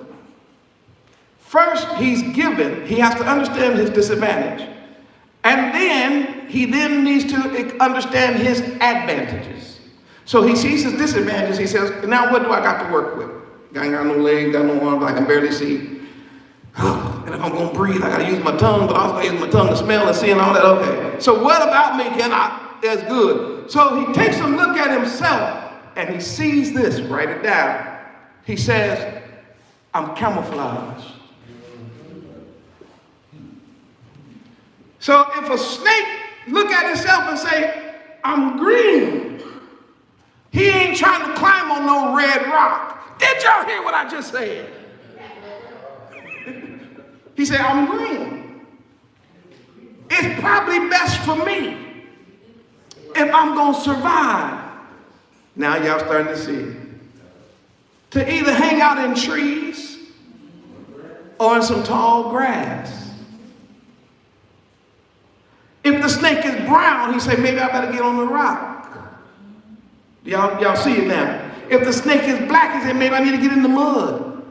First, he has to understand his disadvantage. And then, he needs to understand his advantages. So he sees his disadvantages, he says, now what do I got to work with? I ain't got no legs, got no arms, I can barely see. And if I'm gonna breathe, I gotta use my tongue, but I also gotta use my tongue to smell and see and all that, okay. So what about me that's good? So he takes a look at himself and he sees this, write it down. He says, I'm camouflaged. So if a snake look at himself and say, I'm green, he ain't trying to climb on no red rock. Did y'all hear what I just said? He said, I'm green. It's probably best for me if I'm going to survive. Now y'all starting to see. To either hang out in trees or in some tall grass. If the snake is brown, he say, maybe I better get on the rock. Y'all see it now. If the snake is black, he say, maybe I need to get in the mud.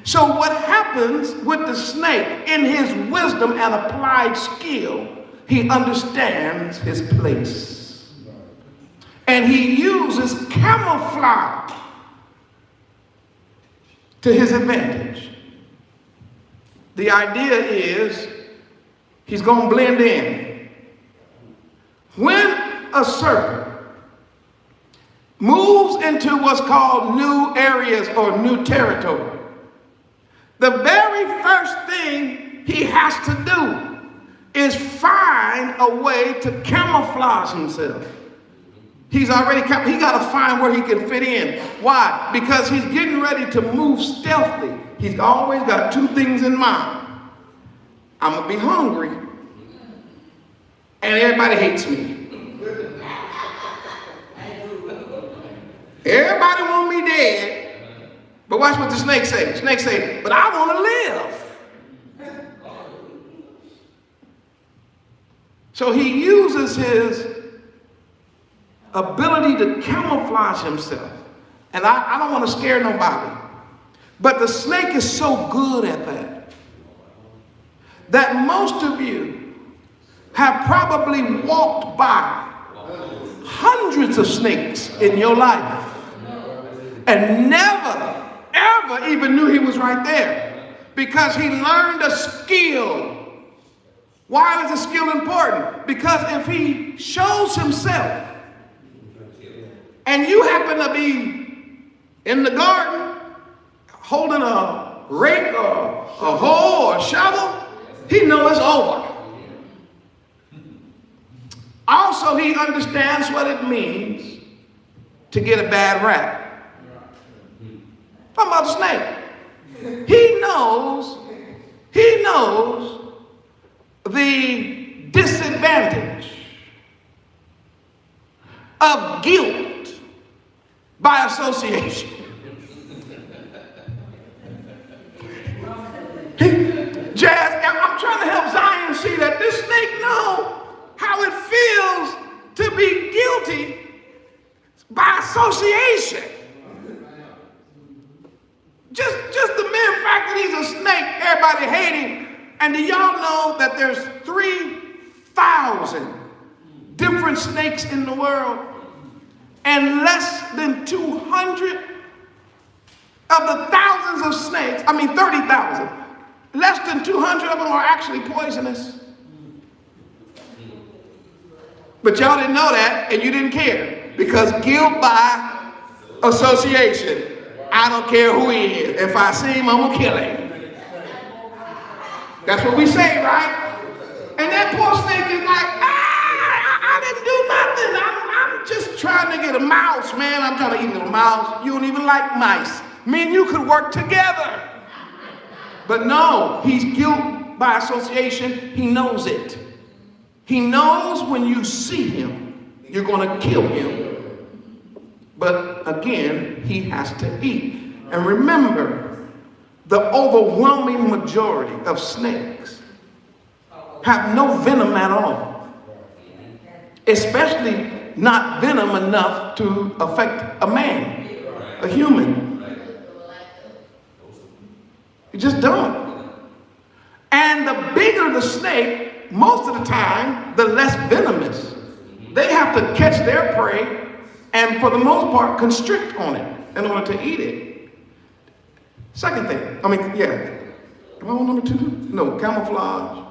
So what happens with the snake, in his wisdom and applied skill, he understands his place. And he uses camouflage to his advantage. The idea is, he's going to blend in. When a serpent moves into what's called new areas or new territory, the very first thing he has to do is find a way to camouflage himself. He got to find where he can fit in. Why? Because he's getting ready to move stealthily. He's always got two things in mind. I'm going to be hungry, and everybody hates me. Everybody want me dead, but watch what the snake say. The snake say, but I want to live. So he uses his ability to camouflage himself. And I don't want to scare nobody, but the snake is so good at that most of you have probably walked by hundreds of snakes in your life and never, ever even knew he was right there, because he learned a skill. Why is the skill important? Because if he shows himself and you happen to be in the garden holding a rake or a hoe or a shovel, he knows it's over. Also, he understands what it means to get a bad rap. Talking about the snake. He knows the disadvantage of guilt by association. Jazz, I'm trying to help Zion see that this snake knows how it feels to be guilty by association. Just the mere fact that he's a snake, everybody hate him. And do y'all know that there's 3,000 different snakes in the world, and less than 200 of the thousands of snakes, 30,000, less than 200 of them are actually poisonous. But y'all didn't know that, and you didn't care, because guilt by association. I don't care who he is. If I see him, I'm going to kill him. That's what we say, right? And that poor snake is like, I didn't do nothing. I'm just trying to get a mouse, man. I'm trying to eat a little mouse. You don't even like mice. Me and you could work together. But no, he's guilt by association. He knows it. He knows when you see him, you're going to kill him. But again, he has to eat. And remember, the overwhelming majority of snakes have no venom at all. Especially not venom enough to affect a man, a human. You just don't. And the bigger the snake, most of the time, the less venomous. They have to catch their prey and for the most part constrict on it in order to eat it. Second thing, am I on number 2? No, camouflage.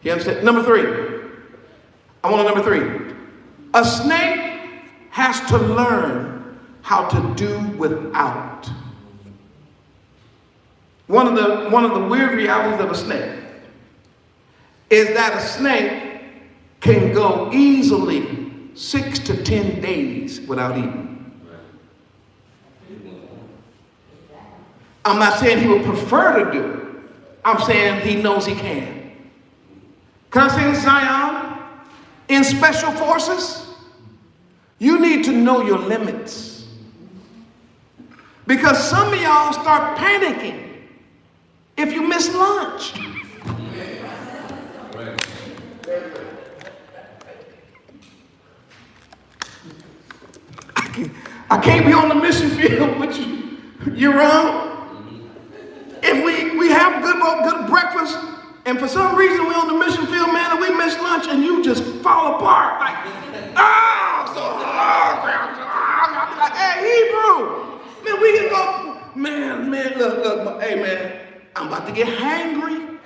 You understand? Number 3. I want number 3. A snake has to learn how to do without. One of the weird realities of a snake is that a snake can go easily 6 to 10 days without eating. I'm not saying he would prefer to do it. I'm saying he knows he can. Can I say this, Zion? In special forces, you need to know your limits. Because some of y'all start panicking if you miss lunch. I can't be on the mission field with you year-round. If we have good breakfast, and for some reason we're on the mission field, man, and we miss lunch, and you just fall apart. Like, I'll be like, hey, Hebrew, man, we can go, man, look, hey, man, I'm about to get hangry.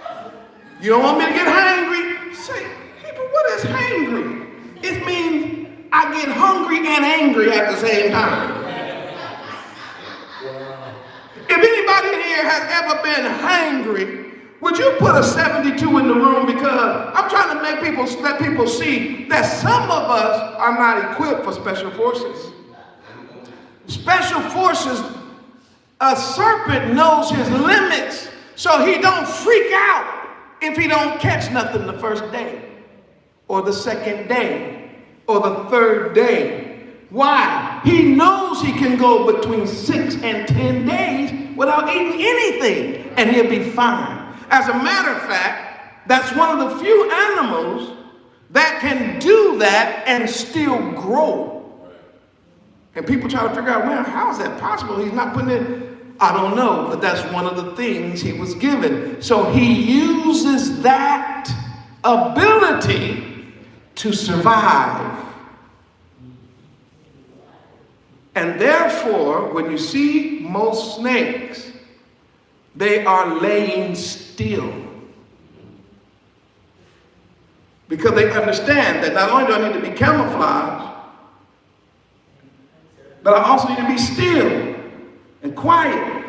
You don't want me to get hangry? Say, Hebrew, what is hangry? It means I get hungry and angry at the same time. If anybody in here has ever been hangry, would you put a 72 in the room? Because I'm trying to let people see that some of us are not equipped for special forces. Special forces, a serpent knows his limits, so he don't freak out if he don't catch nothing the first day, or the second day, or the third day. Why? He knows he can go between 6 and 10 days without eating anything, and he'll be fine. As a matter of fact, that's one of the few animals that can do that and still grow. And people try to figure out, well, how is that possible? He's not putting it. I don't know, but that's one of the things he was given. So he uses that ability to survive. And therefore, when you see most snakes, they are laying still. Because they understand that not only do I need to be camouflaged, but I also need to be still and quiet.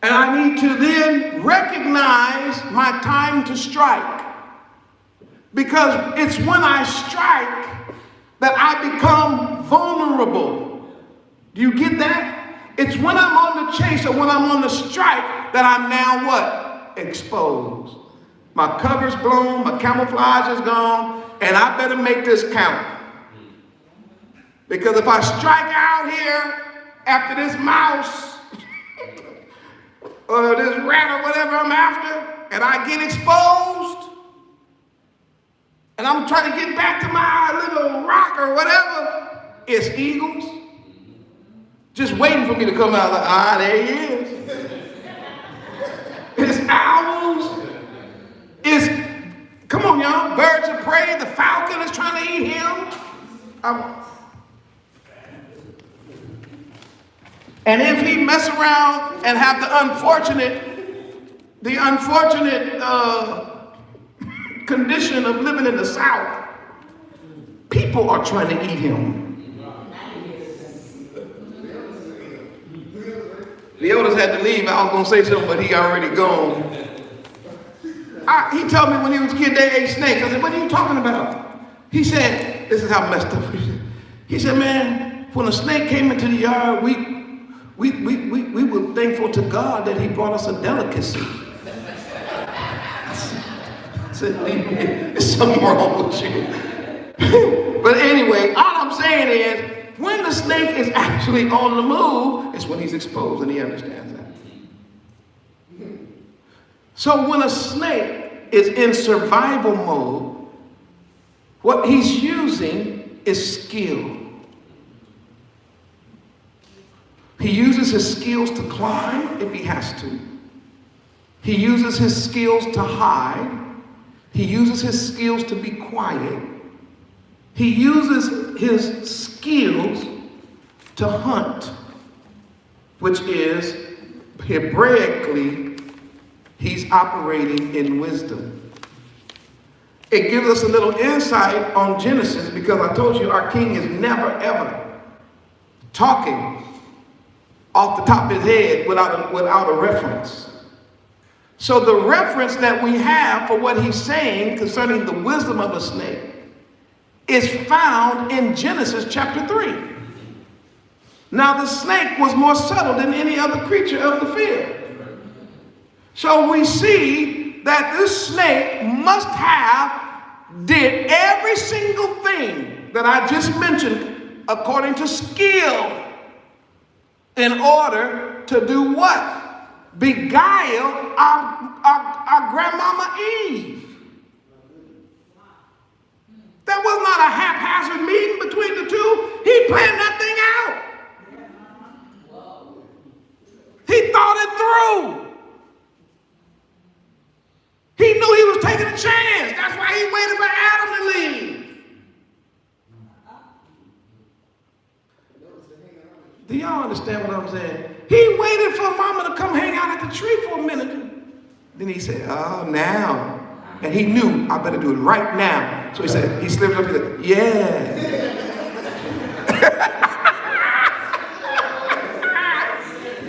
And I need to then recognize my time to strike. Because it's when I strike that I become vulnerable. Do you get that? It's when I'm on the chase or when I'm on the strike that I'm now what? Exposed. My cover's blown, my camouflage is gone, and I better make this count. Because if I strike out here after this mouse or this rat or whatever I'm after, and I get exposed, and I'm trying to get back to my little rock or whatever, it's eagles just waiting for me to come out like, there he is. It's owls. It's, come on y'all, birds of prey. The falcon is trying to eat him. And if he mess around and have the unfortunate condition of living in the South, people are trying to eat him. Leotis had to leave. I was going to say something, but he already gone. He told me when he was a kid they ate snakes. I said, what are you talking about? He said, this is how messed up he said, man, when a snake came into the yard, we were thankful to God that he brought us a delicacy. I said, there's something wrong with you. But anyway, all I'm saying is, when the snake is actually on the move, it's when he's exposed, and he understands that. So when a snake is in survival mode, what he's using is skill. He uses his skills to climb if he has to. He uses his skills to hide. He uses his skills to be quiet. He uses his skills to hunt, which is, Hebraically, he's operating in wisdom. It gives us a little insight on Genesis because I told you our king is never, ever talking off the top of his head without a reference. So the reference that we have for what he's saying concerning the wisdom of a snake is found in Genesis chapter 3. Now the snake was more subtle than any other creature of the field. So we see that this snake must have did every single thing that I just mentioned according to skill in order to do what? Beguile our grandmama Eve. That was not a haphazard meeting between the two. He planned that thing out. He thought it through. He knew he was taking a chance. That's why he waited for Adam to leave. Do y'all understand what I'm saying? He waited for Mama to come hang out at the tree for a minute. Then he said, oh, now And he knew, I better do it right now. So he said, he slipped up and said, yeah.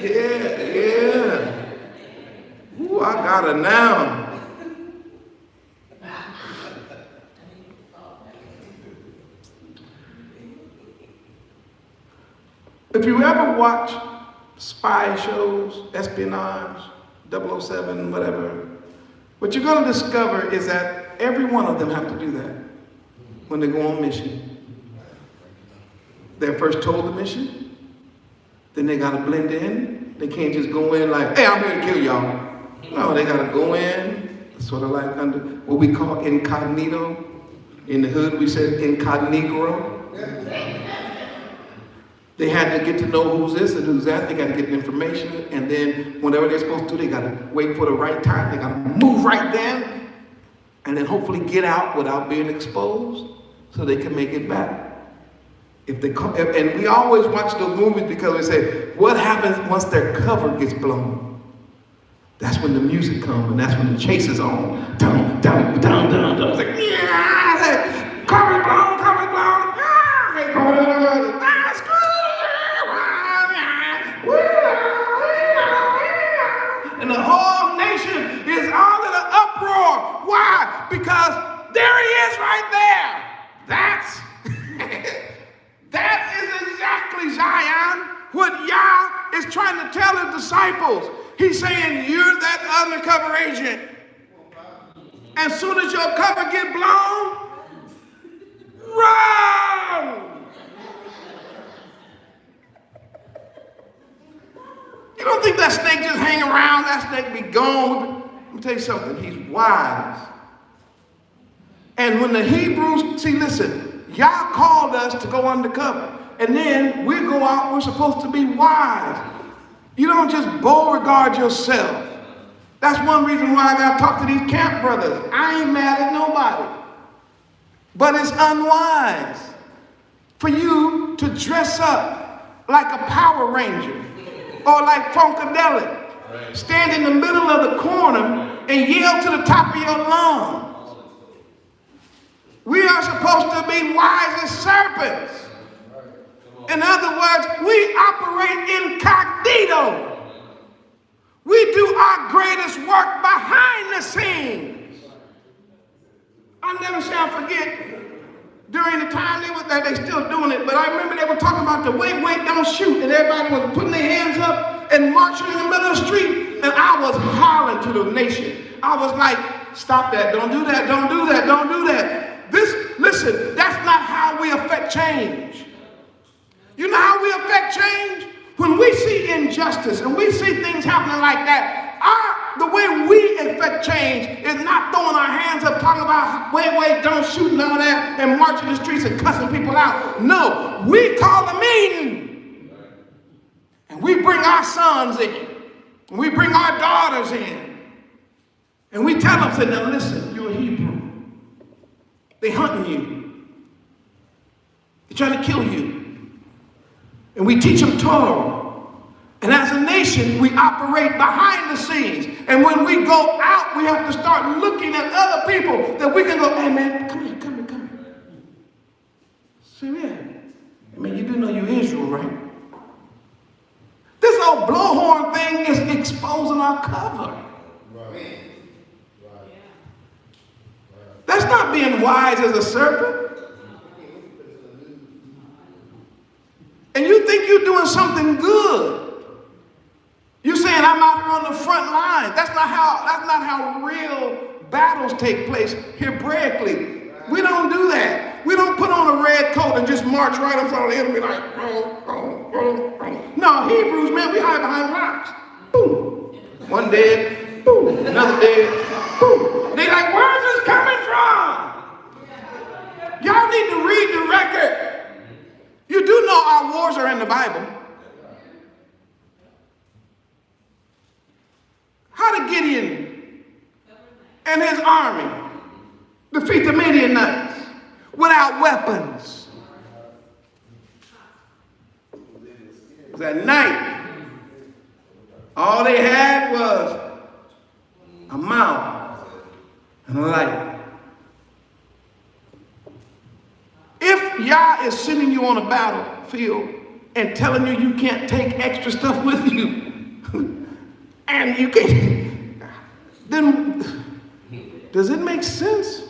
Yeah. Ooh, I got her now. If you ever watch spy shows, espionage, 007, whatever, what you're going to discover is that every one of them have to do that when they go on mission. They're first told the mission, then they got to blend in. They can't just go in like, hey, I'm here to kill y'all. No, they got to go in, sort of like under what we call incognito. In the hood, we said incognito. They had to get to know who's this and who's that. They got to get the information, and then whatever they're supposed to do, they got to wait for the right time. They got to move right then, and then hopefully get out without being exposed, so they can make it back. If they come, and we always watch those movies because we say, what happens once their cover gets blown? That's when the music comes, and that's when the chase is on. Dun, dun, dun, dun, dun. It's like, yeah, cover blown, cover blown. And the whole nation is all in an uproar. Why? Because there he is right there. That is exactly, Zion, what Yah is trying to tell his disciples. He's saying, you're that undercover agent. As soon as your cover get blown, run! You don't think that snake just hang around, that snake be gone. Let me tell you something, he's wise. And when the Hebrews, see, listen, Yah called us to go undercover. And then we go out, we're supposed to be wise. You don't just beauregard yourself. That's one reason why I got to talk to these camp brothers. I ain't mad at nobody. But it's unwise for you to dress up like a Power Ranger or like Funkadelic, stand in the middle of the corner and yell to the top of your lungs. We are supposed to be wise as serpents. In other words, we operate incognito. We do our greatest work behind the scenes. I never shall forget during the time they still doing it, but I remember they were talking about the wait, don't shoot, and everybody was putting their hands up and marching in the middle of the street, and I was hollering to the nation. I was like, stop that, don't do that, don't do that, don't do that. Listen, that's not how we affect change. You know how we affect change? When we see injustice and we see things happening like that, the way we affect change is not throwing our hands up, talking about wait, don't shoot and all that, and marching the streets and cussing people out. No, we call a meeting. And we bring our sons in. And we bring our daughters in. And we tell them, say, now listen, you're a Hebrew. They hunting you. They're trying to kill you. And we teach them Torah. And as a nation, we operate behind the scenes. And when we go out, we have to start looking at other people that we can go, hey man, come here. See, man, I mean, you do know you're Israel, right? This old blowhorn thing is exposing our cover. Right. That's not being wise as a serpent. And you think you're doing something good. You're saying I'm out here on the front line. That's not how real battles take place Hebraically. We don't do that. We don't put on a red coat and just march right in front of the enemy like, No, Hebrews, man, we hide behind rocks. Boom. One dead, boom. Another dead, boom. They like, where's this coming from? Y'all need to read the record. You do know our wars are in the Bible. How did Gideon and his army defeat the Midianites without weapons? It was at night. All they had was a mouth and a light. If Yah is sending you on a battlefield and telling you you can't take extra stuff with you, and you can't, then does it make sense?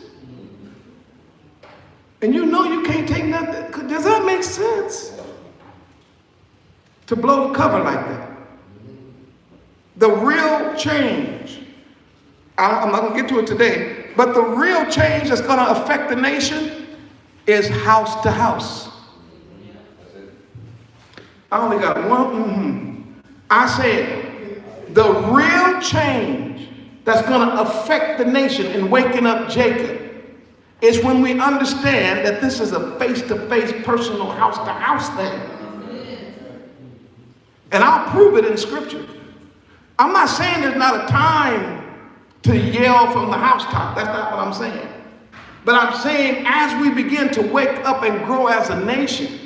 And you know you can't take nothing. Does that make sense? To blow the cover like that. The real change, I'm not going to get to it today, but the real change that's going to affect the nation is house to house. I only got one. I said, the real change that's going to affect the nation in waking up Jacob is when we understand that this is a face-to-face, personal, house-to-house thing. And I'll prove it in Scripture. I'm not saying there's not a time to yell from the housetop. That's not what I'm saying. But I'm saying as we begin to wake up and grow as a nation,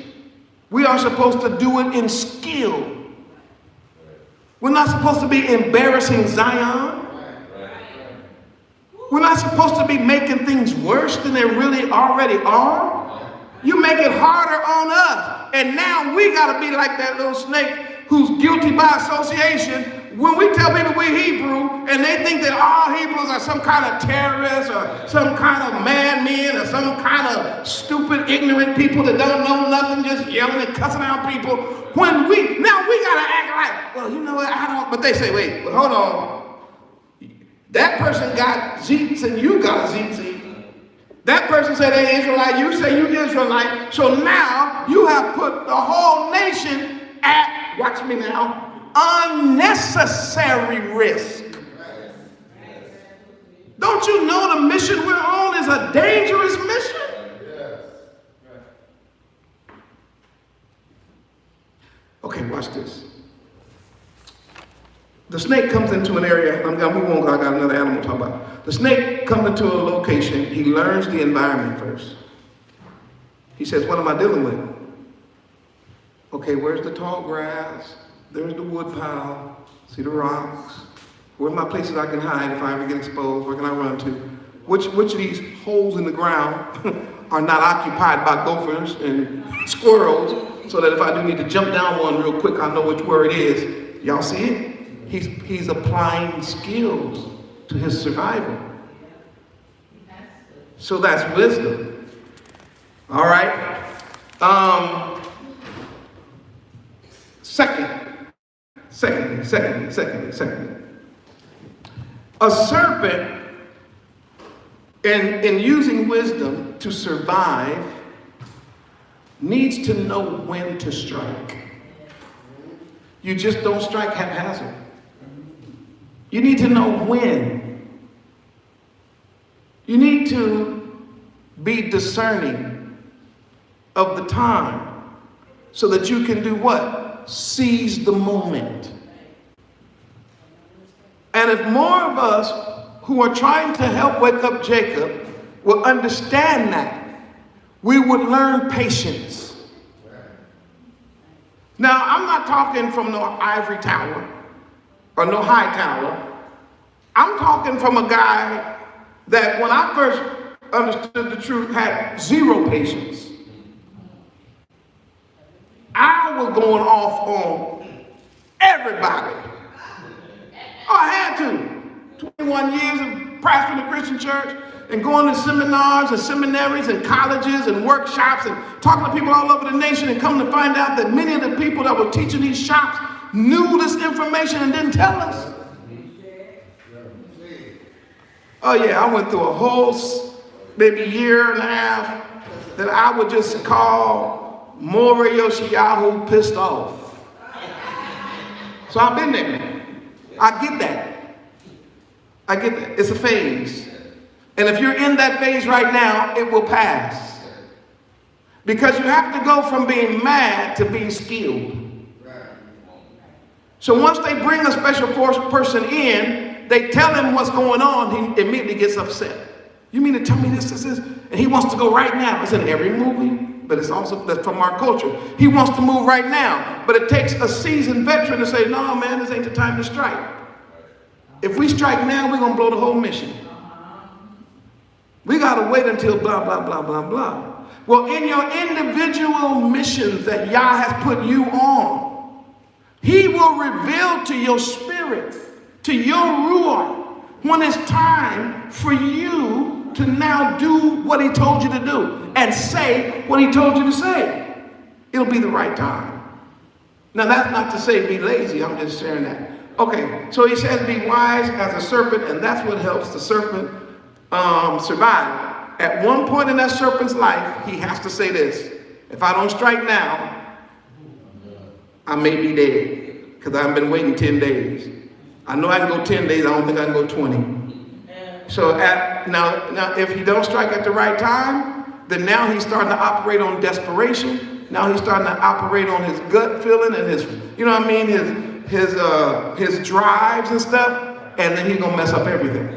we are supposed to do it in skill. We're not supposed to be embarrassing Zion. We're not supposed to be making things worse than they really already are. You make it harder on us. And now we got to be like that little snake who's guilty by association. When we tell people we're Hebrew and they think that all Hebrews are some kind of terrorists or some kind of madmen or some kind of stupid, ignorant people that don't know nothing, just yelling and cussing out people. Now we got to act like, well, you know what, I don't, but they say, wait, well, hold on. That person got zeets and you got zeets. That person said they Israelite, you say you Israelite. So now you have put the whole nation at, watch me now, unnecessary risk. Don't you know the mission we're on is a dangerous mission? Okay, watch this. The snake comes into an area. I'm going to move on because I got another animal to talk about. The snake comes into a location. He learns the environment first. He says, what am I dealing with? Okay, where's the tall grass? There's the wood pile. See the rocks? Where are my places I can hide if I ever get exposed? Where can I run to? Which of these holes in the ground are not occupied by gophers and squirrels so that if I do need to jump down one real quick, I know where it is. Y'all see it? He's applying skills to his survival. So that's wisdom. All right. Secondly. A serpent, in using wisdom to survive, needs to know when to strike. You just don't strike haphazard. You need to know when. You need to be discerning of the time so that you can do what? Seize the moment. And if more of us who are trying to help wake up Jacob will understand that, we would learn patience. Now, I'm not talking from no ivory tower or no high tower. I'm talking from a guy that when I first understood the truth had zero patience. I was going off on everybody. Oh, I had to. 21 years of pastoring the Christian church and going to seminars and seminaries and colleges and workshops and talking to people all over the nation and coming to find out that many of the people that were teaching these shops knew this information and didn't tell us. Oh yeah, I went through a whole maybe year and a half that I would just call Momma Yoshiyahu pissed off. So I've been there. I get that. It's a phase. And if you're in that phase right now, it will pass. Because you have to go from being mad to being skilled. So once they bring a special force person in, they tell him what's going on, he immediately gets upset. You mean to tell me this? And he wants to go right now. It's in every movie, but it's also that's from our culture. He wants to move right now, but it takes a seasoned veteran to say, no, man, this ain't the time to strike. If we strike now, we're going to blow the whole mission. got to wait until blah, blah, blah, blah, blah. Well, in your individual missions that Yah has put you on, he will reveal to your spirit, to your ruach, when it's time for you to now do what he told you to do and say what he told you to say. It'll be the right time. Now, that's not to say be lazy. I'm just sharing that. Okay, so he says be wise as a serpent, and that's what helps the serpent survive. At one point in that serpent's life, he has to say this: if I don't strike now, I may be dead, because I've been waiting 10 days. I know I can go 10 days. I don't think I can go 20. So now, if he don't strike at the right time, then now he's starting to operate on desperation. Now he's starting to operate on his gut feeling and his, you know what I mean, his drives and stuff, and then he's gonna mess up everything.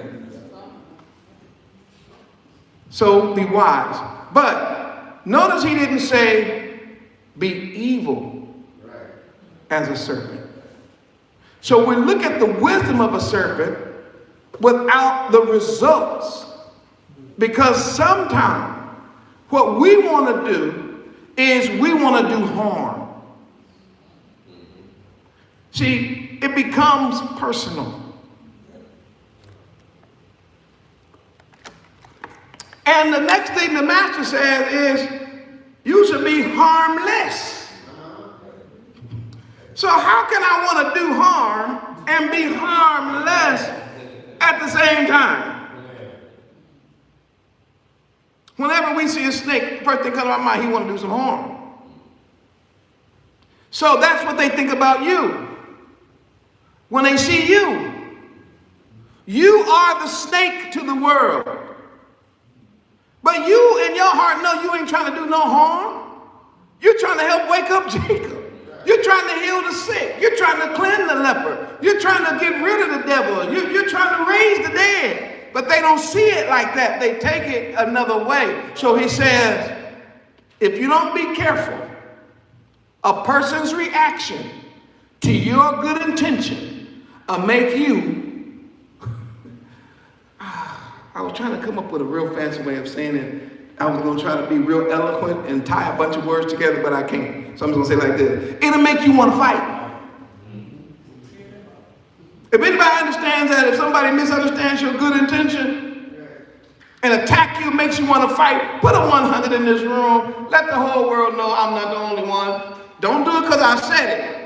So be wise. But notice he didn't say be evil as a serpent. So we look at the wisdom of a serpent without the results. Because sometimes what we want to do is we want to do harm. See, it becomes personal. And the next thing the master says is, you should be harmless. So how can I want to do harm and be harmless at the same time? Whenever we see a snake, first thing comes to our mind, he want to do some harm. So that's what they think about you. When they see you, you are the snake to the world. But you in your heart know you ain't trying to do no harm. You're trying to help wake up Jacob. You're trying to heal the sick. You're trying to cleanse the leper. You're trying to get rid of the devil. You're trying to raise the dead. But they don't see it like that. They take it another way. So he says, if you don't be careful, a person's reaction to your good intention will make you... I was trying to come up with a real fancy way of saying it. I was going to try to be real eloquent and tie a bunch of words together, but I can't. So I'm just going to say it like this. It'll make you want to fight. If anybody understands that, if somebody misunderstands your good intention and attack you, makes you want to fight, put a 100 in this room. Let the whole world know I'm not the only one. Don't do it because I said it.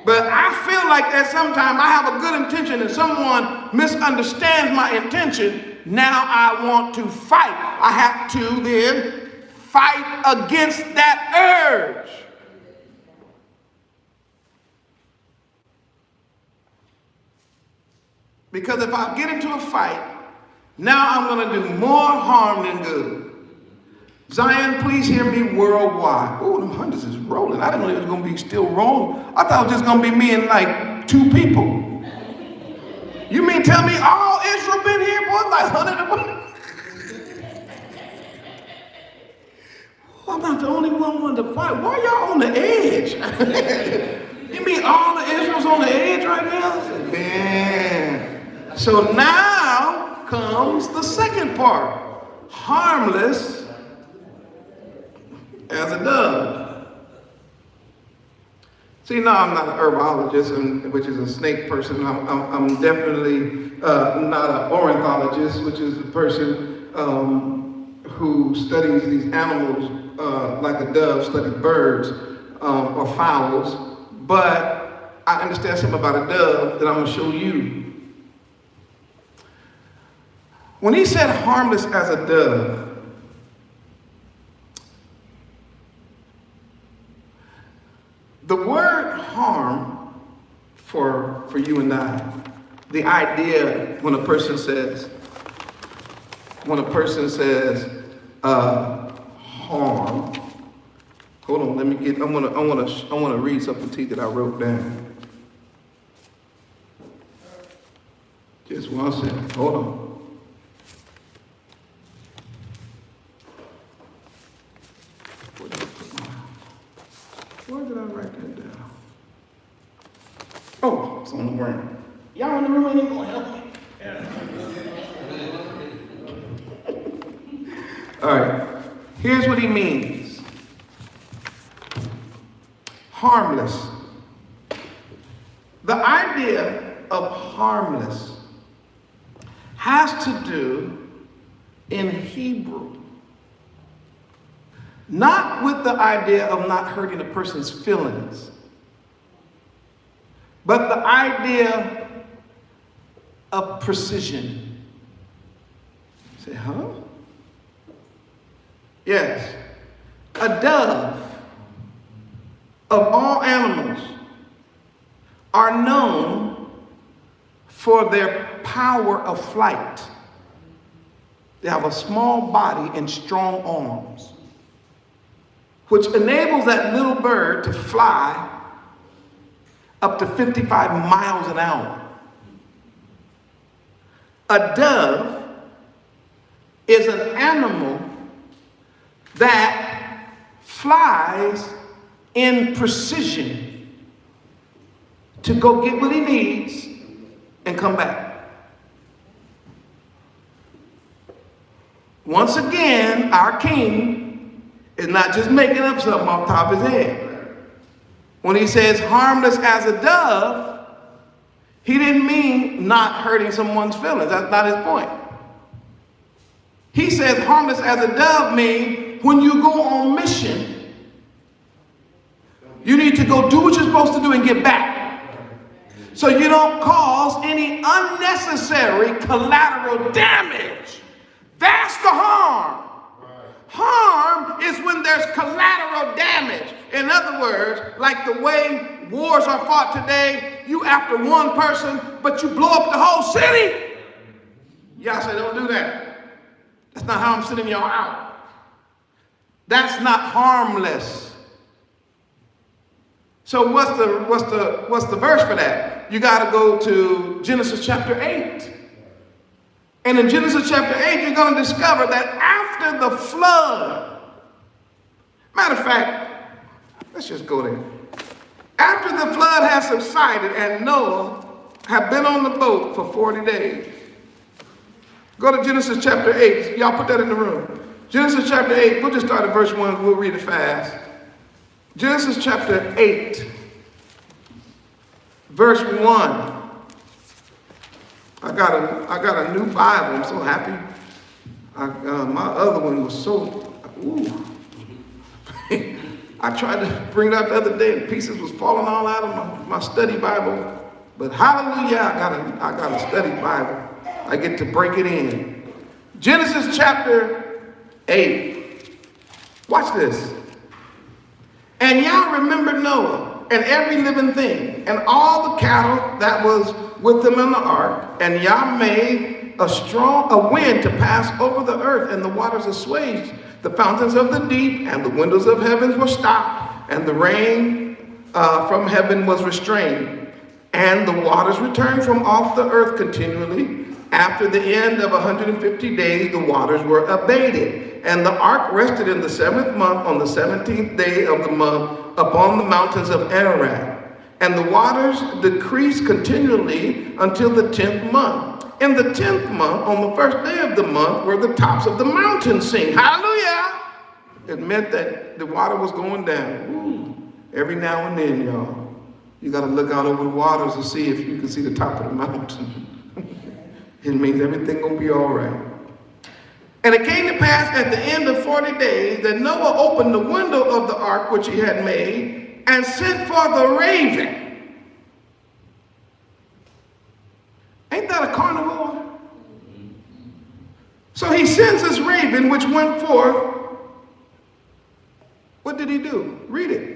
But I feel like that sometimes I have a good intention and someone misunderstands my intention. Now I want to fight. I have to then fight against that urge. Because if I get into a fight, now I'm going to do more harm than good. Zion, please hear me worldwide. Oh, them hundreds is rolling. I didn't know it was going to be still rolling. I thought it was just going to be me and like 2 people. You mean tell me all Israel been here, boy? Like 100 of them? I'm not the only one to fight. Why y'all on the edge? You mean all the Israel's on the edge right now? Man. So now comes the second part. Harmless as a dove. See, no, I'm not an herbologist, which is a snake person. I'm definitely not an ornithologist, which is a person who studies these animals like a dove studies birds or fowls. But I understand something about a dove that I'm going to show you. When he said harmless as a dove, the word harm for you and I, the idea when a person says harm, hold on, I want to read something to you that I wrote down. Just 1 second, hold on. Where did I write that down? Oh, it's on the ground. Y'all in the room ain't gonna help me. All right. Here's what he means. Harmless. The idea of harmless has to do in Hebrew not with the idea of not hurting a person's feelings, but the idea of precision. Say, huh? Yes. A dove, of all animals, are known for their power of flight. They have a small body and strong arms, which enables that little bird to fly up to 55 miles an hour. A dove is an animal that flies in precision to go get what he needs and come back. Once again, our king is not just making up something off the top of his head. When he says harmless as a dove, he didn't mean not hurting someone's feelings. That's not his point. He says harmless as a dove means when you go on mission, you need to go do what you're supposed to do and get back. So you don't cause any unnecessary collateral damage. That's the harm. Harm is when there's collateral damage. In other words, like the way wars are fought today, you after one person, but you blow up the whole city. Y'all say don't do that. That's not how I'm sending y'all out. That's not harmless. So what's the verse for that? You got to go to Genesis chapter 8. And in Genesis chapter 8, you're going to discover that after the flood, matter of fact, let's just go there. After the flood has subsided and Noah had been on the boat for 40 days. Go to Genesis chapter 8. Y'all put that in the room. Genesis chapter 8, we'll just start at verse 1. We'll read it fast. Genesis chapter 8, verse 1. I got a new Bible. I'm so happy. My other one was so, ooh. I tried to bring it out the other day and pieces was falling all out of my study Bible. But hallelujah, I got a study Bible. I get to break it in. Genesis chapter 8. Watch this. And Yah remembered Noah and every living thing and all the cattle that was with them in the ark. And Yah made a wind to pass over the earth, and the waters assuaged. The fountains of the deep and the windows of heavens were stopped, and the rain from heaven was restrained. And the waters returned from off the earth continually. After the end of 150 days, the waters were abated. And the ark rested in the 7th month on the 17th day of the month upon the mountains of Ararat. And the waters decreased continually until the 10th month. In the 10th month, on the first day of the month, were the tops of the mountains seen. Hallelujah! It meant that the water was going down. Ooh. Every now and then, y'all, you got to look out over the waters to see if you can see the top of the mountain. It means everything gonna be all right. And it came to pass at the end of 40 days that Noah opened the window of the ark which he had made and sent for the raven. Ain't that a carnivore? So he sends this raven which went forth. What did he do? Read it.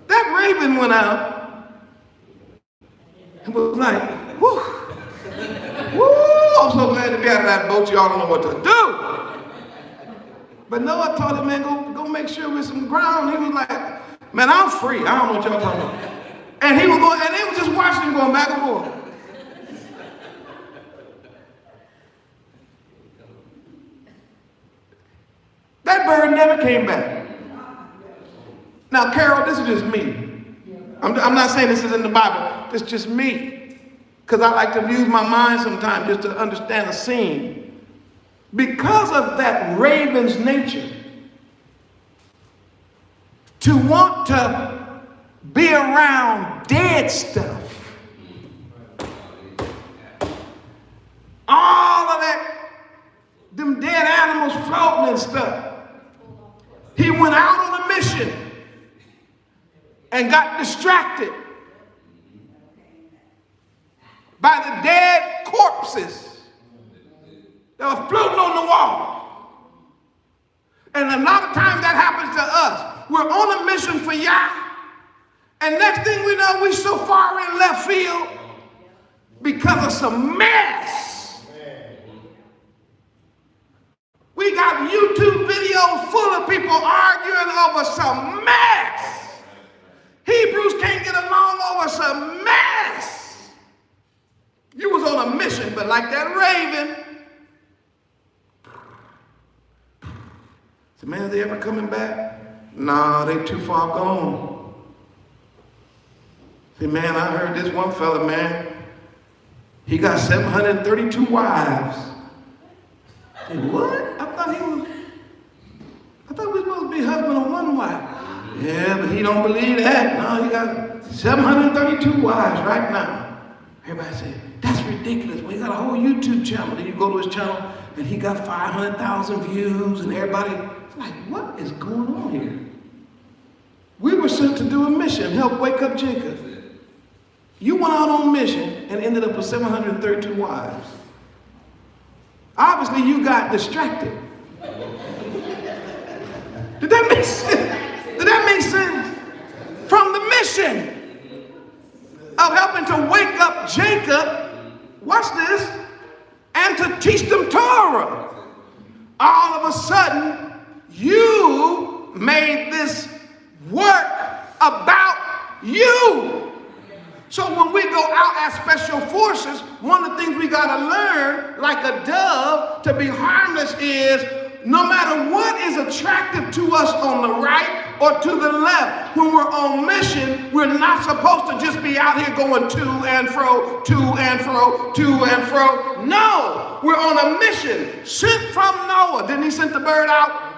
That raven went out and was like, whoo, whoo, I'm so glad to be out of that boat. Y'all don't know what to do. But Noah told him, man, go make sure with some ground. He was like, man, I'm free. I don't know what y'all talking about. And he was going, and they was just watching him going back and forth. That bird never came back. Now, Carol, this is just me. I'm not saying this is in the Bible. It's just me. because I like to use my mind sometimes just to understand the scene. Because of that raven's nature, to want to be around dead stuff, all of that, them dead animals floating and stuff. He went out on a mission and got distracted by the dead corpses that were floating on the wall. And a lot of times that happens to us. We're on a mission for Yah, and next thing we know, we're so far in left field because of some mess. We got YouTube videos full of people arguing over some mess. Hebrews can't get along over some mess. You was on a mission, but like that raven. So, man, are they ever coming back? Nah, they too far gone. See, man, I heard this one fella, man. He got 732 wives. Hey, what? I thought we were supposed to be husband of one wife. Yeah, but he don't believe that. No, he got 732 wives right now. Everybody say, that's ridiculous. Well, he got a whole YouTube channel. Then you go to his channel and he got 500,000 views and everybody's like, what is going on here? We were sent to do a mission, help wake up Jacob. You went out on a mission and ended up with 732 wives. Obviously, you got distracted. Did that make sense? Did that make sense? From the mission of helping to wake up Jacob, watch this, and to teach them Torah. All of a sudden, you made this work about you. So when we go out as special forces, one of the things we got to learn, like a dove, to be harmless is no matter what is attractive to us on the right or to the left, when we're on mission, we're not supposed to just be out here going to and fro, to and fro, to and fro. No, we're on a mission sent from Noah. Didn't he send the bird out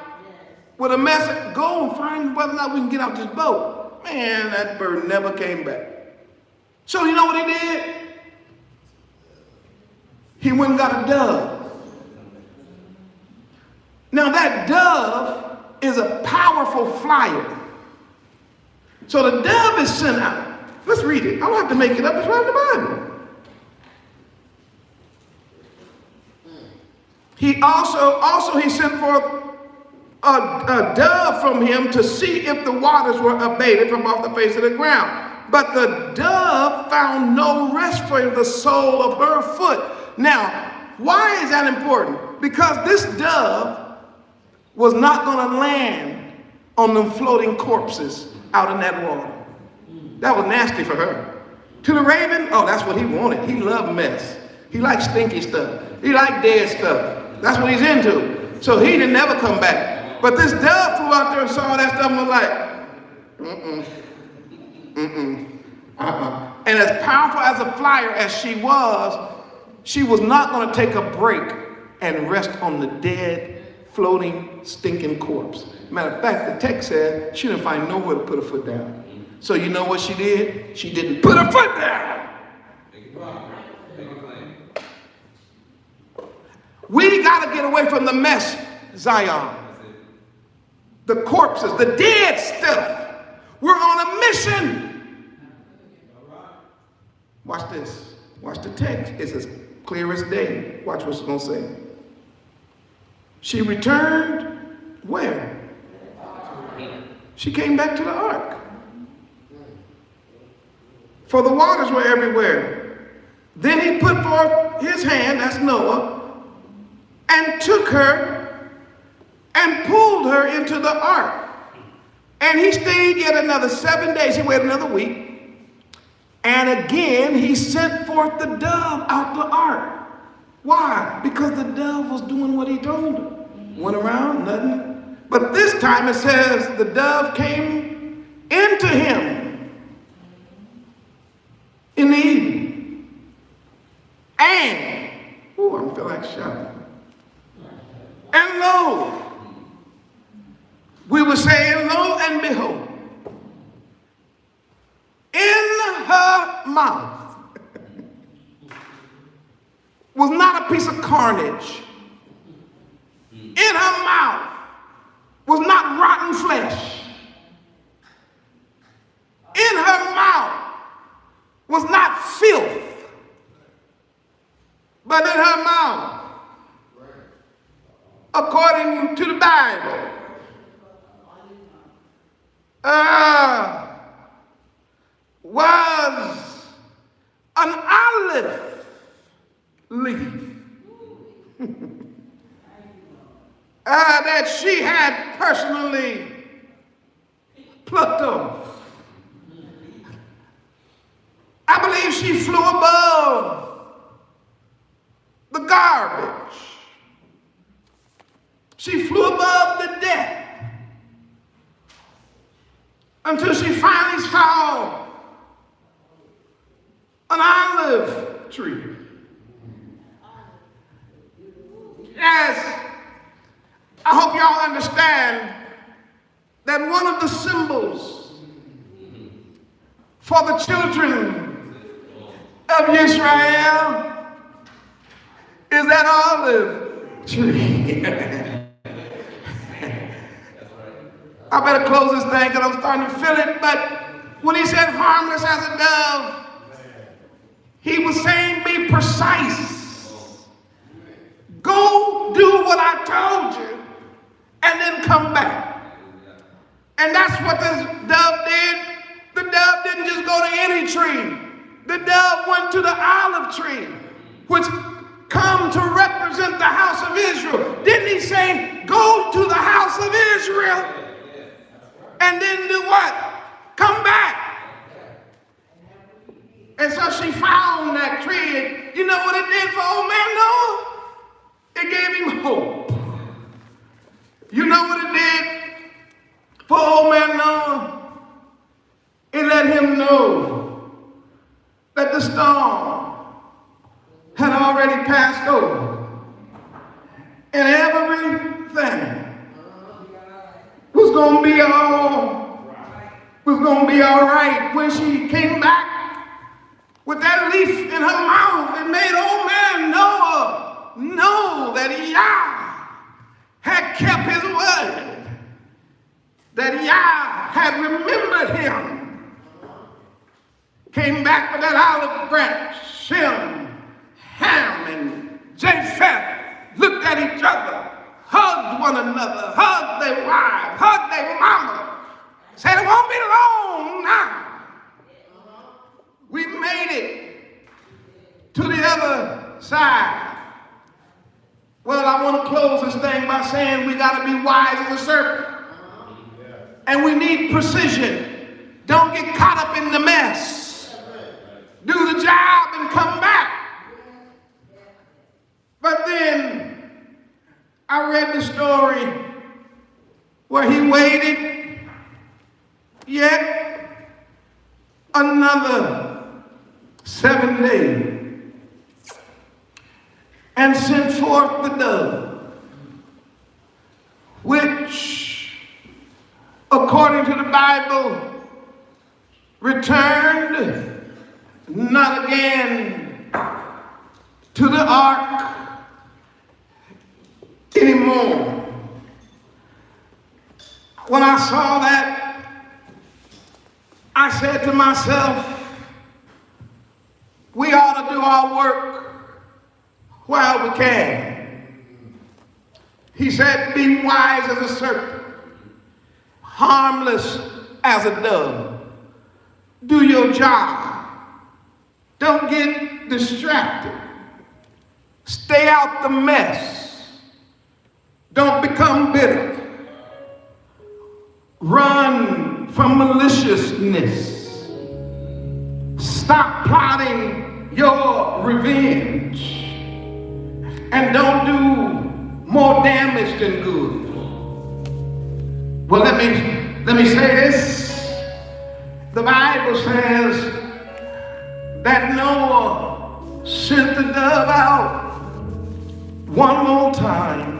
with a message? Go and find whether or not we can get out this boat. Man, that bird never came back. So you know what he did? He went and got a dove. Now that dove is a powerful flyer. So the dove is sent out. Let's read it. I don't have to make it up. It's right in the Bible. He also he sent forth a dove from him to see if the waters were abated from off the face of the ground. But the dove found no rest for the sole of her foot. Now, why is that important? Because this dove was not going to land on them floating corpses out in that water. That was nasty for her. To the raven, oh, that's what he wanted. He loved mess. He liked stinky stuff. He liked dead stuff. That's what he's into. So he didn't never come back. But this dove flew out there and saw that stuff and was like, And as powerful as a flyer as she was not going to take a break and rest on the dead, floating, stinking corpse. Matter of fact, the text said she didn't find nowhere to put her foot down. So you know what she did? She didn't put her foot down. We got to get away from the mess, Zion. The corpses, the dead stuff. We're on a mission. Watch this. Watch the text. It's as clear as day. Watch what it's going to say. She returned where? She came back to the ark. For the waters were everywhere. Then he put forth his hand, that's Noah, and took her and pulled her into the ark. And he stayed yet another 7 days. He waited another week. And again, he sent forth the dove out the ark. Why? Because the dove was doing what he told her. Went around, nothing. But this time it says the dove came into him in the evening. And, I feel like shouting. And lo, we were saying, lo and behold, in her mouth was not a piece of carnage. In her mouth was not rotten flesh. In her mouth was not filth. But in her mouth, according to the Bible, was an olive leaf that she had personally plucked off. I believe she flew above the garbage. She flew above the death until she finally saw an olive tree. Yes, I hope y'all understand that one of the symbols for the children of Israel is that olive tree. I better close this thing because I'm starting to feel it. But when he said harmless as a dove, he was saying be precise. Go do what I told you and then come back. And that's what this dove did. The dove didn't just go to any tree. The dove went to the olive tree, which come to represent the house of Israel. Didn't he say, go to the house of Israel and then do what? Come back. And so she found that tree, and you know what it did for old man Noah? It gave him hope. You know what it did for old man Noah? It let him know that the storm had already passed over. And everything was going to be all right. When she came back with that leaf in her mouth, it made old man Noah know that Yah had kept his word, that Yah had remembered him. Came back with that olive branch. Shem, Ham, and Japheth looked at each other, hugged one another, hugged their wives, hugged their mama, said it won't be long now. We made it to the other side. Well, I want to close this thing by saying we got to be wise as a serpent. And we need precision. Don't get caught up in the mess. Do the job and come back. But then I read the story where he waited yet another 7 days and sent forth the dove, which, according to the Bible, returned not again to the ark anymore. When I saw that, I said to myself, we ought to do our work while we can. He said, be wise as a serpent, harmless as a dove. Do your job. Don't get distracted. Stay out the mess. Don't become bitter. Run from maliciousness. Stop plotting your revenge. And don't do more damage than good. Well, let me say this. The Bible says that Noah sent the dove out one more time.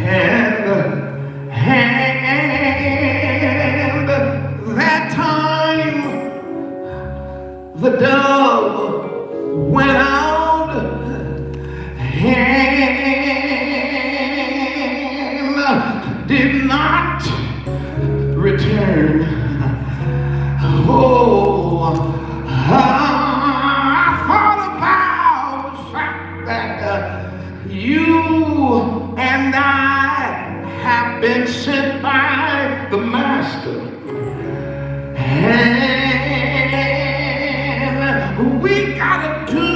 And that time the dove went out and did not return. Oh, I thought about the fact that you and I have been sent by the Master, and we gotta do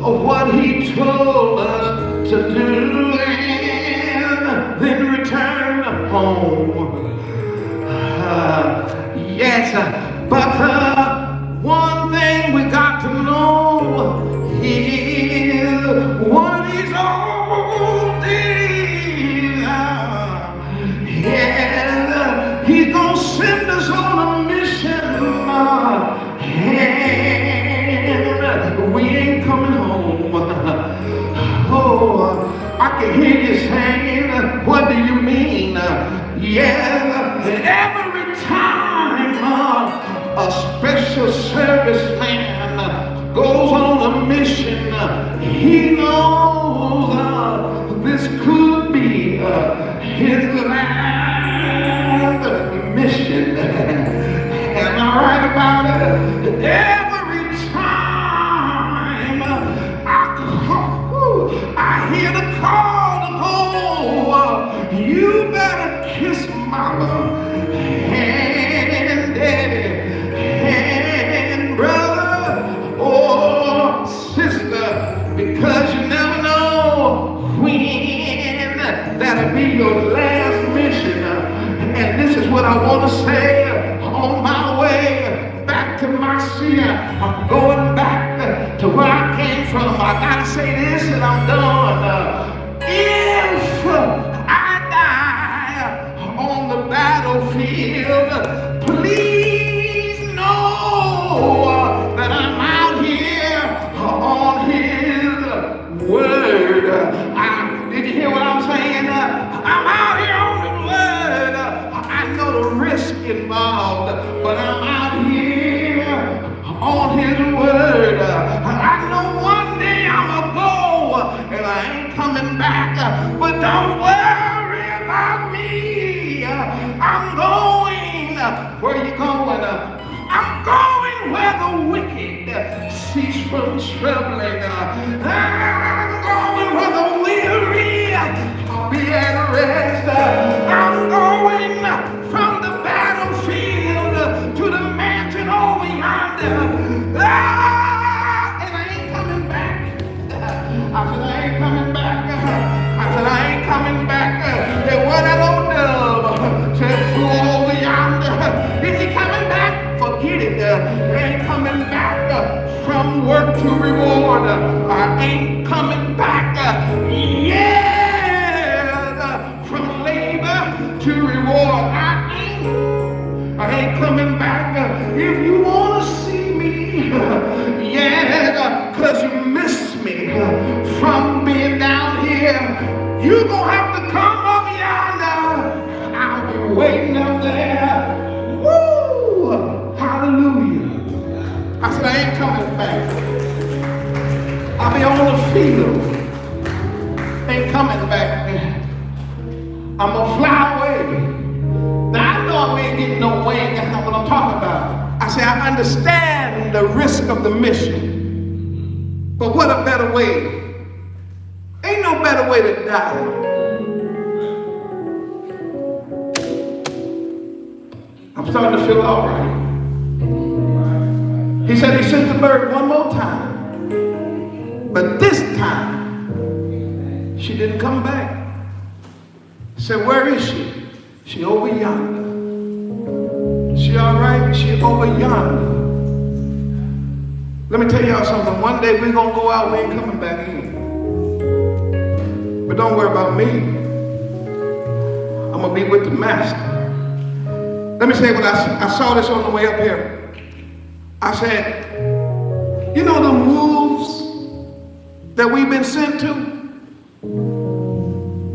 what he told us to do and then return home. Yes, but one thing we got to know is one of these old days, yeah, he's gonna send us on a mission, and we ain't coming home. Oh, I can hear you saying, what do you mean? Yeah, every time a special serviceman goes on a mission, he knows this could be his last mission. Am I right about it? Every time I hear the call to go, you better kiss mama and daddy and brother or sister, because you never know when that'll be your last mission. And this is what I want to say on my way back to my seat. I'm going back to where I came from. I gotta say this and I'm done. If I die on the battlefield, please know that I'm out here on his word. Did you hear what I'm saying? I'm out here on the word. I know the risk involved, but I'm out here on his word. I know one day I'm gonna go and I ain't coming back, but don't worry about me. I'm going. Where you going? I'm going where the wicked cease from troubling. I'm going where the weary be at rest. I'm going from the battlefield to the mansion over yonder. And I ain't coming back. I said I ain't coming back. I said I ain't coming back. And what that old dove said, flew over yonder. Is he coming back? Forget it. I ain't coming back from work to reward. I ain't coming back. From labor to reward. I ain't coming back. If you want to see me, because you missed me from being down here, you gonna have to come up yonder. I'll be waiting up there. Woo! Hallelujah. I said I ain't coming back. I'll be on the field. Ain't coming back. I'm gonna fly away. Now I know we ain't getting no wing. That's not what I'm talking about. I say I understand the risk of the mission, but what a better way? Ain't no better way to die. I'm starting to feel all right. He said he sent the bird one more time, but this time she didn't come back. He said, where is she? She over yonder. She all right? She over yonder. Let me tell y'all something. One day we're going to go out. We ain't coming back in. But don't worry about me. I'm going to be with the Master. Let me say what I saw this on the way up here. I said, you know the wolves that we've been sent to?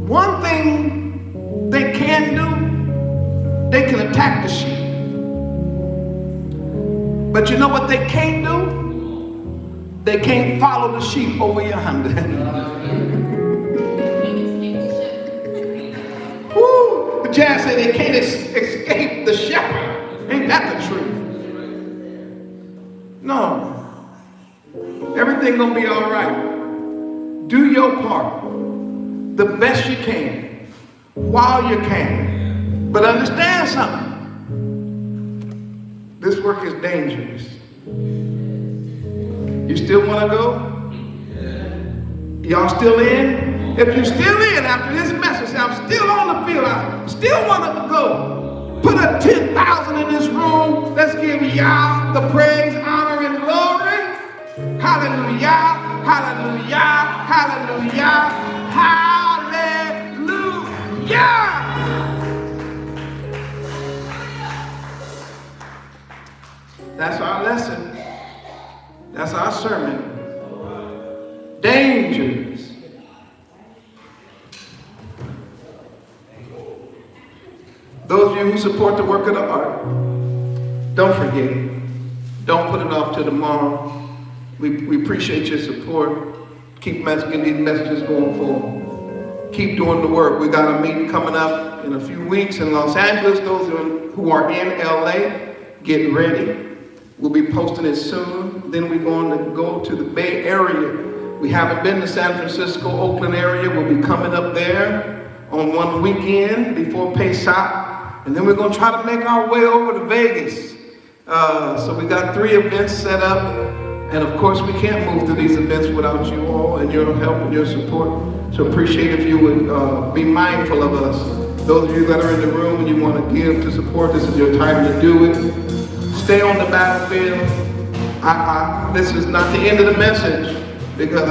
One thing they can do, they can attack the sheep. But you know what they can't do? They can't follow the sheep over yonder. Woo! The jazz said they can't escape the shepherd. Ain't that the truth? No. Everything gonna be all right. Do your part the best you can while you can. But understand something. This work is dangerous. You still want to go? Y'all still in? If you're still in after this message, I'm still on the field. I still want to go. Put a 10,000 in this room. Let's give Yah the praise, honor, and glory. Hallelujah, hallelujah, hallelujah, hallelujah. That's our lesson. That's our sermon. Dangers. Those of you who support the work of the ARK, don't forget it. Don't put it off till tomorrow. We appreciate your support. Keep getting these messages going forward. Keep doing the work. We got a meeting coming up in a few weeks in Los Angeles. Those who are in LA, get ready. We'll be posting it soon. Then we're going to go to the Bay Area. We haven't been to San Francisco, Oakland area. We'll be coming up there on one weekend before Pesach. And then we're going to try to make our way over to Vegas. So we got 3 events set up. And of course, we can't move to these events without you all and your help and your support. So appreciate if you would be mindful of us. Those of you that are in the room and you want to give to support, this is your time to do it. Stay on the battlefield. This is not the end of the message, because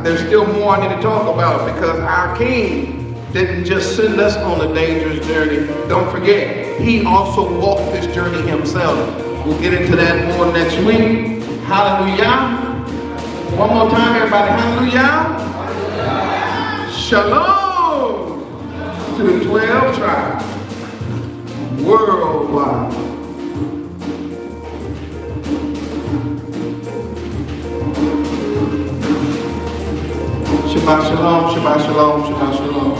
there's still more I need to talk about, because our King didn't just send us on a dangerous journey. Don't forget, he also walked this journey himself. We'll get into that more next week. Hallelujah. One more time, everybody. Hallelujah. Shalom to the 12 tribes worldwide. Shabbat shalom, Shabbat shalom, Shabbat shalom.